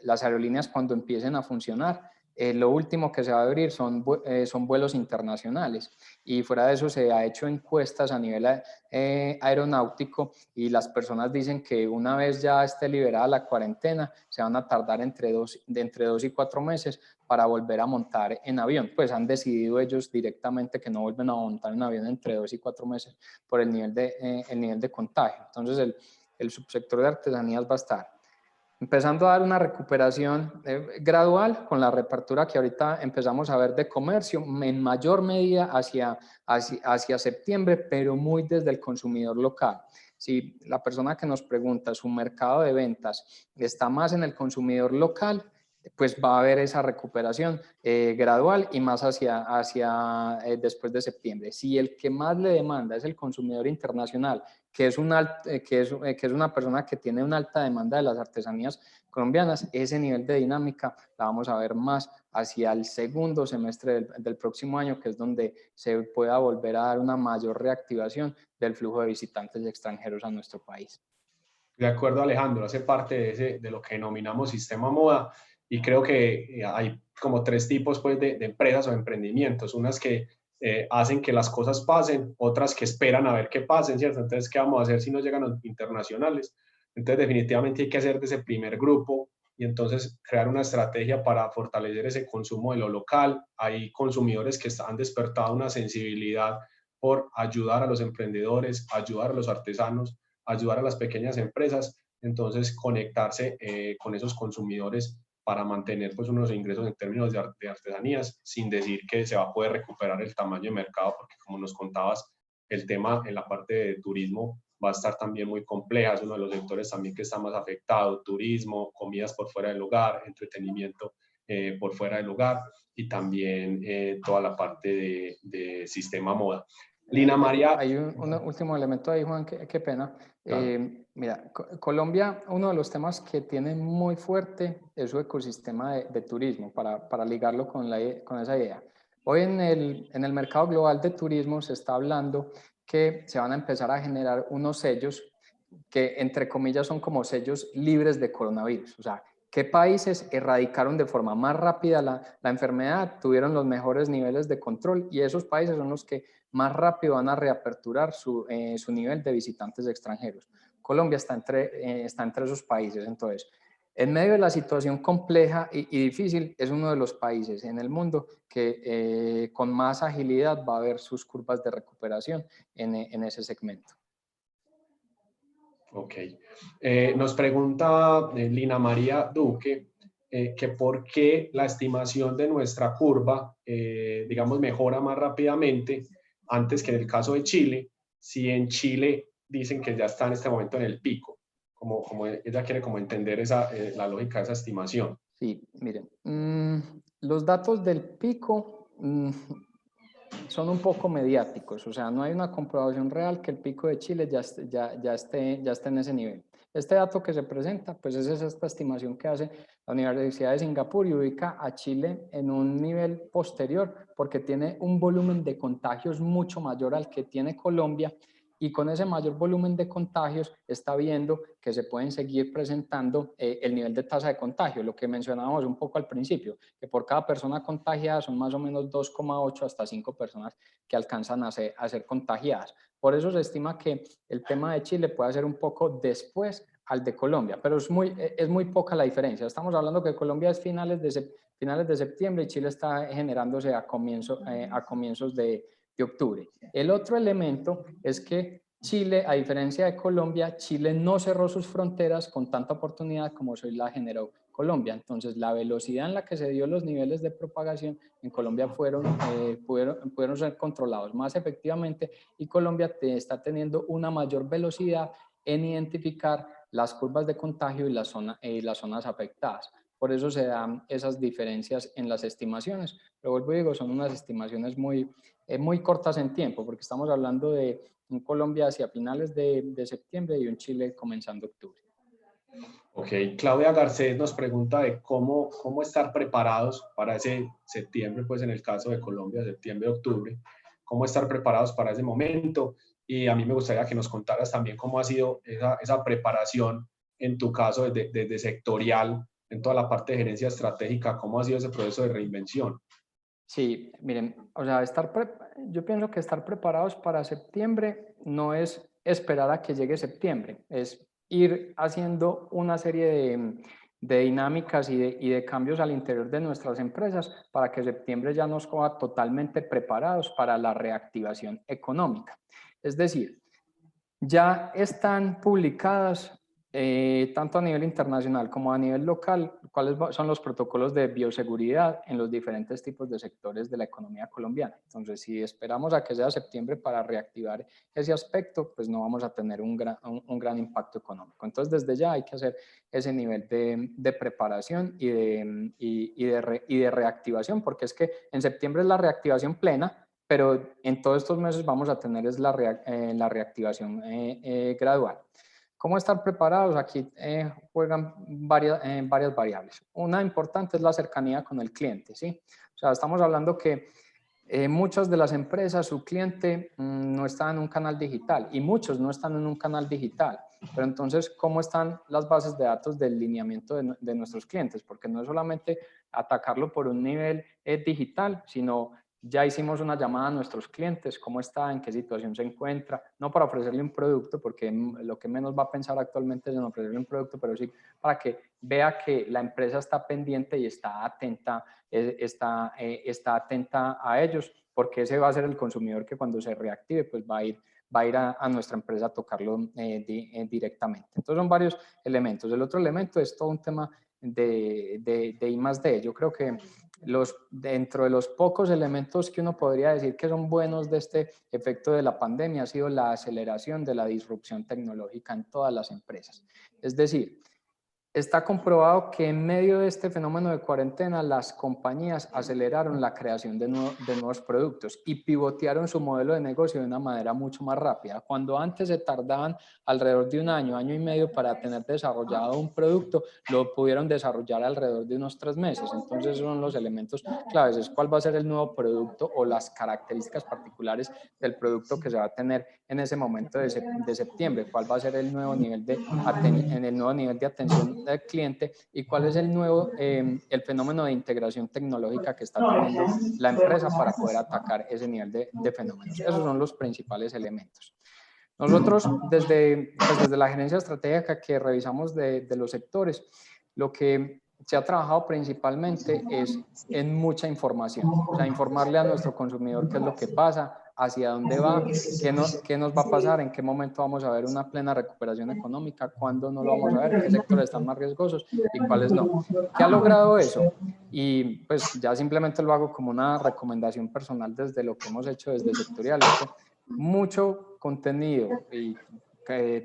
las aerolíneas cuando empiecen a funcionar, lo último que se va a abrir son vuelos internacionales y fuera de eso se ha hecho encuestas a nivel aeronáutico y las personas dicen que una vez ya esté liberada la cuarentena se van a tardar entre 2 y 4 meses para volver a montar en avión. Pues han decidido ellos directamente que no vuelven a montar en avión entre 2 y 4 meses por el nivel de contagio. Entonces el subsector de artesanías va a estar empezando a dar una recuperación gradual con la reapertura que ahorita empezamos a ver de comercio, en mayor medida hacia septiembre, pero muy desde el consumidor local. Si la persona que nos pregunta, su mercado de ventas está más en el consumidor local, pues va a haber esa recuperación gradual y más hacia después de septiembre. Si el que más le demanda es el consumidor internacional, que es una persona que tiene una alta demanda de las artesanías colombianas, ese nivel de dinámica la vamos a ver más hacia el segundo semestre del próximo año, que es donde se pueda volver a dar una mayor reactivación del flujo de visitantes extranjeros a nuestro país. De acuerdo, Alejandro, hace parte de lo que denominamos sistema moda y creo que hay como 3 tipos pues, de empresas o emprendimientos, unas que hacen que las cosas pasen, otras que esperan a ver qué pasen, ¿cierto? Entonces, ¿qué vamos a hacer si no llegan los internacionales? Entonces, definitivamente hay que hacer de ese primer grupo y entonces crear una estrategia para fortalecer ese consumo de lo local. Hay consumidores que han despertado una sensibilidad por ayudar a los emprendedores, ayudar a los artesanos ayudar a las pequeñas empresas, entonces conectarse con esos consumidores para mantener pues unos ingresos en términos de artesanías, sin decir que se va a poder recuperar el tamaño de mercado, porque como nos contabas, el tema en la parte de turismo va a estar también muy compleja, es uno de los sectores también que está más afectado, turismo, comidas por fuera del hogar, entretenimiento por fuera del hogar y también toda la parte de sistema moda. Lina María. Hay un último elemento ahí, Juan, qué pena. Claro. Mira, Colombia, uno de los temas que tiene muy fuerte es su ecosistema de turismo, para ligarlo con esa idea. Hoy en el mercado global de turismo se está hablando que se van a empezar a generar unos sellos que, entre comillas, son como sellos libres de coronavirus. O sea, ¿qué países erradicaron de forma más rápida la enfermedad, tuvieron los mejores niveles de control? Y esos países son los que más rápido van a reaperturar su nivel de visitantes extranjeros. Colombia está entre esos países. Entonces, en medio de la situación compleja y difícil, es uno de los países en el mundo que con más agilidad va a ver sus curvas de recuperación en ese segmento. Ok. Nos pregunta Lina María Duque que por qué la estimación de nuestra curva, digamos, mejora más rápidamente antes que en el caso de Chile, si en Chile dicen que ya está en este momento en el pico, como ella quiere como entender la lógica de esa estimación. Sí, miren, los datos del pico son un poco mediáticos, o sea, no hay una comprobación real que el pico de Chile ya esté en ese nivel. Este dato que se presenta, pues es esta estimación que hace la Universidad de Singapur y ubica a Chile en un nivel posterior porque tiene un volumen de contagios mucho mayor al que tiene Colombia, y con ese mayor volumen de contagios está viendo que se pueden seguir presentando el nivel de tasa de contagio, lo que mencionábamos un poco al principio, que por cada persona contagiada son más o menos 2,8 hasta 5 personas que alcanzan a ser contagiadas. Por eso se estima que el tema de Chile puede ser un poco después al de Colombia, pero es muy poca la diferencia. Estamos hablando que Colombia es finales de septiembre y Chile está generándose a comienzos de octubre. El otro elemento es que Chile, a diferencia de Colombia, Chile no cerró sus fronteras con tanta oportunidad como hoy la generó Colombia. Entonces, la velocidad en la que se dio los niveles de propagación en Colombia pudieron ser controlados más efectivamente, y Colombia está teniendo una mayor velocidad en identificar las curvas de contagio y las zonas afectadas. Por eso se dan esas diferencias en las estimaciones. Pero vuelvo y digo, son unas estimaciones muy cortas en tiempo, porque estamos hablando de un Colombia hacia finales de septiembre y un Chile comenzando octubre. Ok, Claudia Garcés nos pregunta de cómo estar preparados para ese septiembre, pues en el caso de Colombia, septiembre-octubre, cómo estar preparados para ese momento. Y a mí me gustaría que nos contaras también cómo ha sido esa preparación en tu caso desde sectorial, en toda la parte de gerencia estratégica, cómo ha sido ese proceso de reinvención. Sí, miren, o sea, yo pienso que estar preparados para septiembre no es esperar a que llegue septiembre, es ir haciendo una serie de dinámicas y de cambios al interior de nuestras empresas para que septiembre ya nos coja totalmente preparados para la reactivación económica. Es decir, ya están publicadas, tanto a nivel internacional como a nivel local, cuáles son los protocolos de bioseguridad en los diferentes tipos de sectores de la economía colombiana. Entonces, si esperamos a que sea septiembre para reactivar ese aspecto, pues no vamos a tener un gran impacto económico. Entonces, desde ya hay que hacer ese nivel de preparación y de reactivación, porque es que en septiembre es la reactivación plena, pero en todos estos meses vamos a tener la reactivación gradual. ¿Cómo estar preparados? Aquí juegan varias variables. Una importante es la cercanía con el cliente, ¿sí? O sea, estamos hablando que muchas de las empresas, su cliente no está en un canal digital y muchos no están en un canal digital. Pero entonces, ¿cómo están las bases de datos del lineamiento de nuestros clientes? Porque no es solamente atacarlo por un nivel digital, sino ya hicimos una llamada a nuestros clientes, cómo está, en qué situación se encuentra, no para ofrecerle un producto, porque lo que menos va a pensar actualmente es en ofrecerle un producto, pero sí para que vea que la empresa está pendiente y está atenta a ellos porque ese va a ser el consumidor que cuando se reactive pues va a ir a nuestra empresa a tocarlo directamente. Entonces son varios elementos. El otro elemento es todo un tema de I+D. Yo creo que dentro de los pocos elementos que uno podría decir que son buenos de este efecto de la pandemia ha sido la aceleración de la disrupción tecnológica en todas las empresas. Es decir, está comprobado que en medio de este fenómeno de cuarentena las compañías aceleraron la creación de nuevos productos y pivotearon su modelo de negocio de una manera mucho más rápida. Cuando antes se tardaban alrededor de un año, año y medio para tener desarrollado un producto, lo pudieron desarrollar alrededor de unos 3 meses. Entonces esos son los elementos claves, es cuál va a ser el nuevo producto o las características particulares del producto que se va a tener en ese momento de septiembre, cuál va a ser el nuevo nivel de atención del cliente y cuál es el nuevo el fenómeno de integración tecnológica que está teniendo la empresa para poder atacar ese nivel de fenómenos. Esos son los principales elementos. Nosotros desde la gerencia estratégica que revisamos de los sectores, lo que se ha trabajado principalmente es en mucha información, o sea, informarle a nuestro consumidor qué es lo que pasa, hacia dónde va, qué nos va a pasar, en qué momento vamos a ver una plena recuperación económica, cuándo no lo vamos a ver, qué sectores están más riesgosos y cuáles no. ¿Qué ha logrado eso? Y pues ya simplemente lo hago como una recomendación personal desde lo que hemos hecho desde sectorial, es que mucho contenido y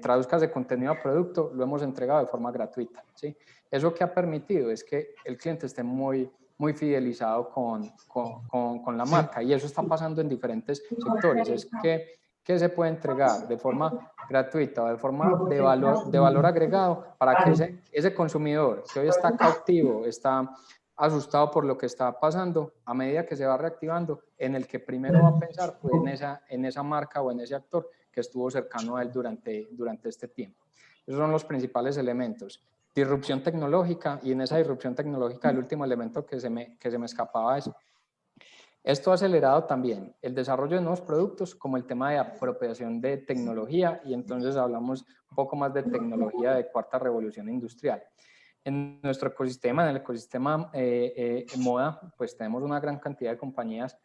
traduzcas de contenido a producto lo hemos entregado de forma gratuita, ¿sí? Eso que ha permitido es que el cliente esté muy fidelizado con la marca y eso está pasando en diferentes sectores. Es que se puede entregar de forma gratuita o de forma de valor agregado para que ese consumidor que hoy está cautivo, está asustado por lo que está pasando, a medida que se va reactivando, en el que primero va a pensar pues, en esa marca o en ese actor que estuvo cercano a él durante este tiempo. Esos son los principales elementos. Disrupción tecnológica, y en esa disrupción tecnológica el último elemento que se me escapaba es, esto ha acelerado también el desarrollo de nuevos productos como el tema de apropiación de tecnología y entonces hablamos un poco más de tecnología de cuarta revolución industrial. En nuestro ecosistema, en el ecosistema moda, pues tenemos una gran cantidad de compañías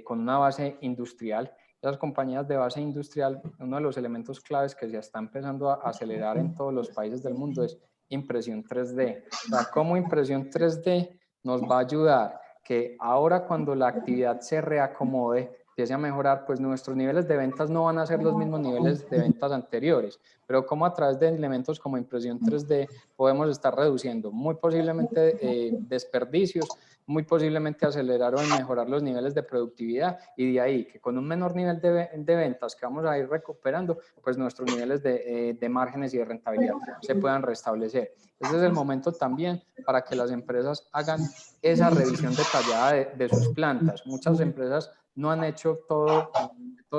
con una base industrial. Esas compañías de base industrial, uno de los elementos claves que ya está empezando a acelerar en todos los países del mundo es impresión 3D. O sea, cómo impresión 3D nos va a ayudar que ahora cuando la actividad se reacomode, empiece a mejorar, pues nuestros niveles de ventas no van a ser los mismos niveles de ventas anteriores, pero como a través de elementos como impresión 3D podemos estar reduciendo muy posiblemente desperdicios, muy posiblemente acelerar o mejorar los niveles de productividad y de ahí que con un menor nivel de ventas que vamos a ir recuperando, pues nuestros niveles de márgenes y de rentabilidad se puedan restablecer. Ese es el momento también para que las empresas hagan esa revisión detallada de sus plantas. Muchas empresas no han hecho todo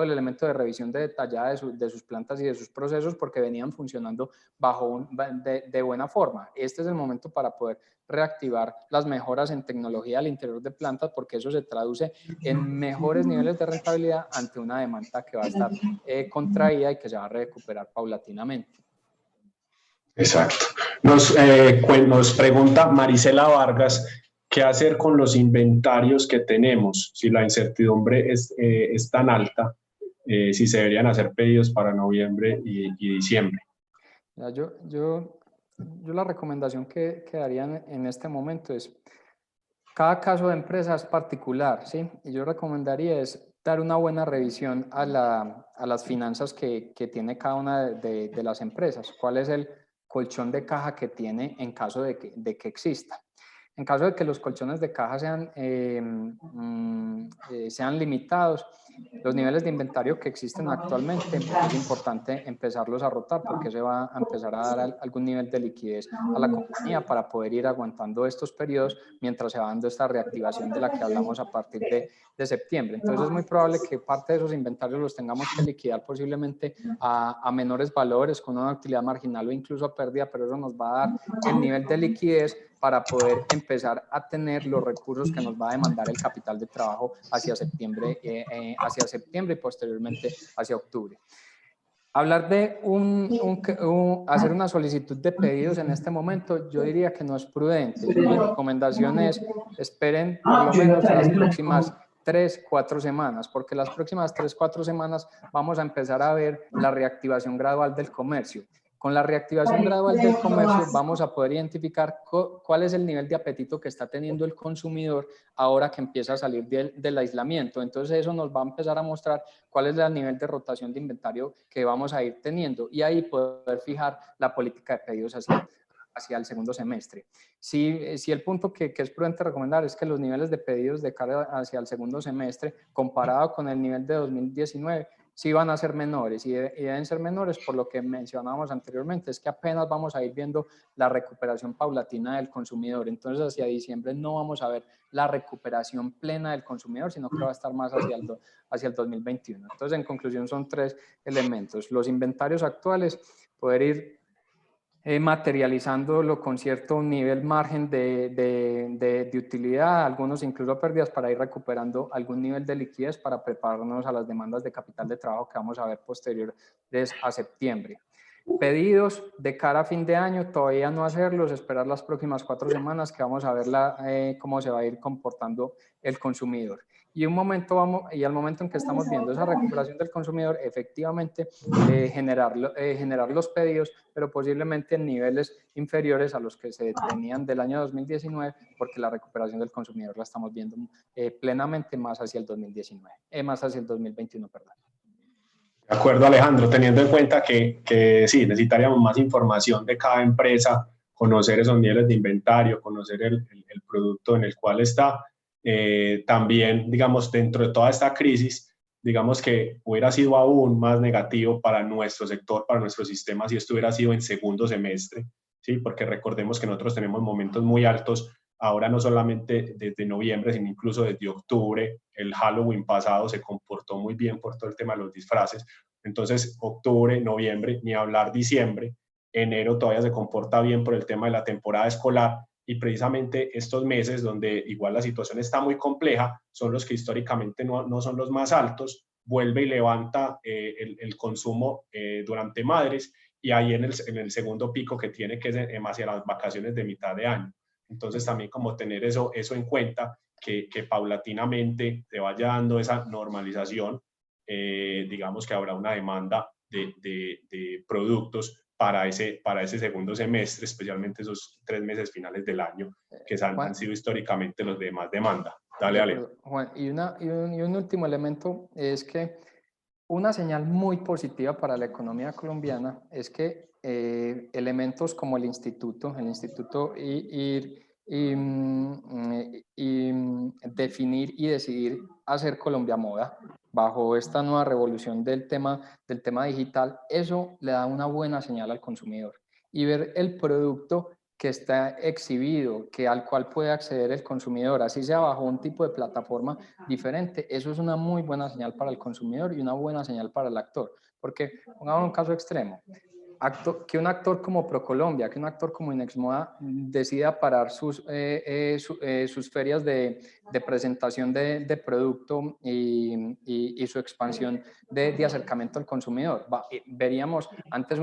el elemento de revisión detallada de sus plantas y de sus procesos porque venían funcionando de buena forma. Este es el momento para poder reactivar las mejoras en tecnología al interior de plantas porque eso se traduce en mejores niveles de rentabilidad ante una demanda que va a estar contraída y que se va a recuperar paulatinamente. Exacto. Nos pregunta Marisela Vargas, ¿qué hacer con los inventarios que tenemos? Si la incertidumbre es tan alta, si se deberían hacer pedidos para noviembre y diciembre. Yo la recomendación que daría en este momento es, cada caso de empresa es particular, ¿sí? Y yo recomendaría es dar una buena revisión a las finanzas que tiene cada una de las empresas. ¿Cuál es el colchón de caja que tiene en caso de que exista? En caso de que los colchones de caja sean limitados, los niveles de inventario que existen actualmente es importante empezarlos a rotar porque se va a empezar a dar algún nivel de liquidez a la compañía para poder ir aguantando estos periodos mientras se va dando esta reactivación de la que hablamos a partir de septiembre. Entonces es muy probable que parte de esos inventarios los tengamos que liquidar posiblemente a menores valores, con una utilidad marginal o incluso a pérdida, pero eso nos va a dar el nivel de liquidez para poder empezar a tener los recursos que nos va a demandar el capital de trabajo hacia septiembre y posteriormente hacia octubre. Hablar de hacer una solicitud de pedidos en este momento, yo diría que no es prudente. Mi recomendación es esperen por lo menos las próximas 3, 4 semanas, porque las próximas 3, 4 semanas vamos a empezar a ver la reactivación gradual del comercio. Con la reactivación gradual del comercio vamos a poder identificar cuál es el nivel de apetito que está teniendo el consumidor ahora que empieza a salir del aislamiento. Entonces eso nos va a empezar a mostrar cuál es el nivel de rotación de inventario que vamos a ir teniendo y ahí poder fijar la política de pedidos hacia el segundo semestre. Si el punto que es prudente recomendar es que los niveles de pedidos de cara hacia el segundo semestre comparado con el nivel de 2019 sí van a ser menores y deben ser menores por lo que mencionábamos anteriormente, es que apenas vamos a ir viendo la recuperación paulatina del consumidor. Entonces hacia diciembre no vamos a ver la recuperación plena del consumidor, sino que va a estar más hacia el 2021. Entonces en conclusión son 3 elementos. Los inventarios actuales, poder ir materializándolo con cierto nivel margen de utilidad, algunos incluso pérdidas para ir recuperando algún nivel de liquidez para prepararnos a las demandas de capital de trabajo que vamos a ver posteriores a septiembre. Pedidos de cara a fin de año, todavía no hacerlos, esperar las próximas 4 semanas que vamos a ver cómo se va a ir comportando el consumidor. Y al momento en que estamos viendo esa recuperación del consumidor, efectivamente generar los pedidos, pero posiblemente en niveles inferiores a los que se tenían del año 2019, porque la recuperación del consumidor la estamos viendo plenamente más hacia el 2021, perdón. De acuerdo, Alejandro, teniendo en cuenta que sí, necesitaríamos más información de cada empresa, conocer esos niveles de inventario, conocer el producto en el cual está. También, digamos, dentro de toda esta crisis, digamos que hubiera sido aún más negativo para nuestro sector, para nuestro sistema, si esto hubiera sido en segundo semestre, ¿sí? Porque recordemos que nosotros tenemos momentos muy altos, ahora no solamente desde noviembre, sino incluso desde octubre. El Halloween pasado se comportó muy bien por todo el tema de los disfraces. Entonces, octubre, noviembre, ni hablar diciembre, enero todavía se comporta bien por el tema de la temporada escolar, y precisamente estos meses donde igual la situación está muy compleja son los que históricamente no son los más altos, vuelve y levanta el consumo durante madres, y ahí en el segundo pico que tiene, que es hacia las vacaciones de mitad de año. Entonces también como tener eso en cuenta, que paulatinamente te vaya dando esa normalización, digamos que habrá una demanda de productos para ese segundo semestre, especialmente esos 3 meses finales del año, que han sido históricamente los de más demanda. Dale, Ale. Juan, y un último elemento es que una señal muy positiva para la economía colombiana es que elementos como el instituto definir y decidir hacer Colombia Moda bajo esta nueva revolución del tema digital, eso le da una buena señal al consumidor. Y ver el producto que está exhibido, al cual puede acceder el consumidor, así sea bajo un tipo de plataforma diferente, eso es una muy buena señal para el consumidor y una buena señal para el actor. Porque, pongamos un caso extremo, que un actor como ProColombia, que un actor como Inexmoda decida parar sus ferias de presentación de producto y su expansión de acercamiento al consumidor. Veríamos antes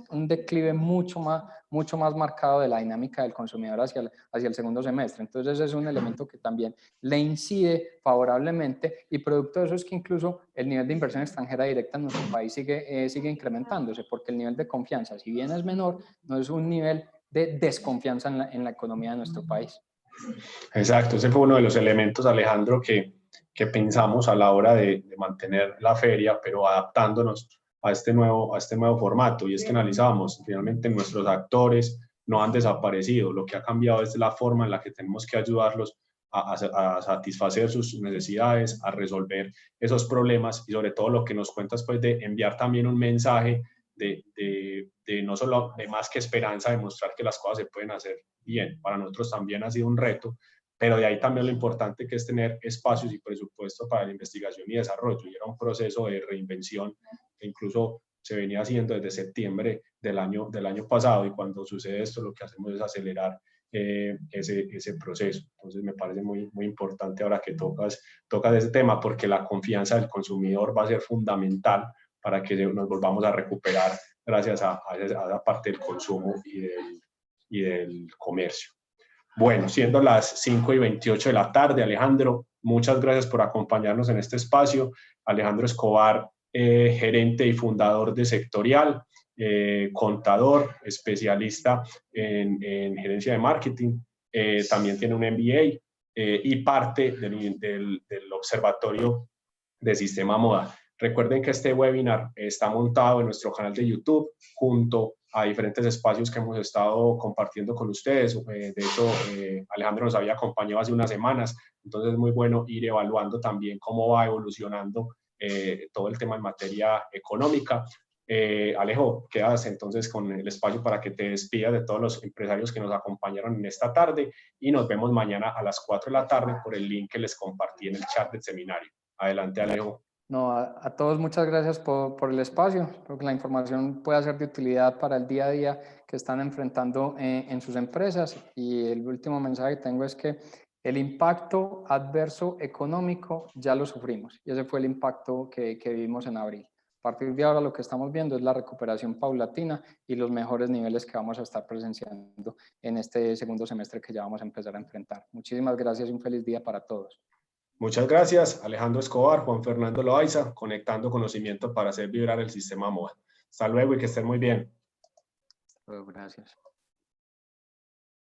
un declive mucho más marcado de la dinámica del consumidor hacia el segundo semestre. Entonces es un elemento que también le incide favorablemente, y producto de eso es que incluso el nivel de inversión extranjera directa en nuestro país sigue incrementándose, porque el nivel de confianza, si bien es menor, no es un nivel de desconfianza en la economía de nuestro país. Exacto, ese fue uno de los elementos, Alejandro, que pensamos a la hora de mantener la feria, pero adaptándonos a este nuevo formato. Y es que analizábamos, finalmente nuestros actores no han desaparecido, lo que ha cambiado es la forma en la que tenemos que ayudarlos a satisfacer sus necesidades, a resolver esos problemas, y sobre todo lo que nos cuentas, pues, de enviar también un mensaje de no solo de más que esperanza, de mostrar que las cosas se pueden hacer bien. Para nosotros también ha sido un reto, pero de ahí también lo importante que es tener espacios y presupuesto para la investigación y desarrollo. Y era un proceso de reinvención que incluso se venía haciendo desde septiembre del año pasado, y cuando sucede esto lo que hacemos es acelerar ese proceso. Entonces me parece muy, muy importante ahora que tocas ese tema, porque la confianza del consumidor va a ser fundamental para que nos volvamos a recuperar gracias a la parte del consumo y del comercio. Bueno, siendo las 5:28 de la tarde, Alejandro, Muchas gracias por acompañarnos en este espacio. Alejandro Escobar, gerente y fundador de Sectorial, contador, especialista en gerencia de marketing, también tiene un MBA y parte del observatorio de Sistema Moda. Recuerden que este webinar está montado en nuestro canal de YouTube junto a diferentes espacios que hemos estado compartiendo con ustedes. De hecho, Alejandro nos había acompañado hace unas semanas, entonces es muy bueno ir evaluando también cómo va evolucionando todo el tema en materia económica. Alejo, quedas entonces con el espacio para que te despidas de todos los empresarios que nos acompañaron en esta tarde y nos vemos mañana a las 4 de la tarde por el link que les compartí en el chat del seminario. Adelante, Alejo. No, a todos muchas gracias por el espacio. Creo que la información puede ser de utilidad para el día a día que están enfrentando en sus empresas. Y el último mensaje que tengo es que el impacto adverso económico ya lo sufrimos y ese fue el impacto que vivimos en abril. A partir de ahora lo que estamos viendo es la recuperación paulatina y los mejores niveles que vamos a estar presenciando en este segundo semestre que ya vamos a empezar a enfrentar. Muchísimas gracias y un feliz día para todos. Muchas gracias, Alejandro Escobar, Juan Fernando Loaiza, conectando conocimiento para hacer vibrar el sistema MOA. Hasta luego y que estén muy bien. Gracias.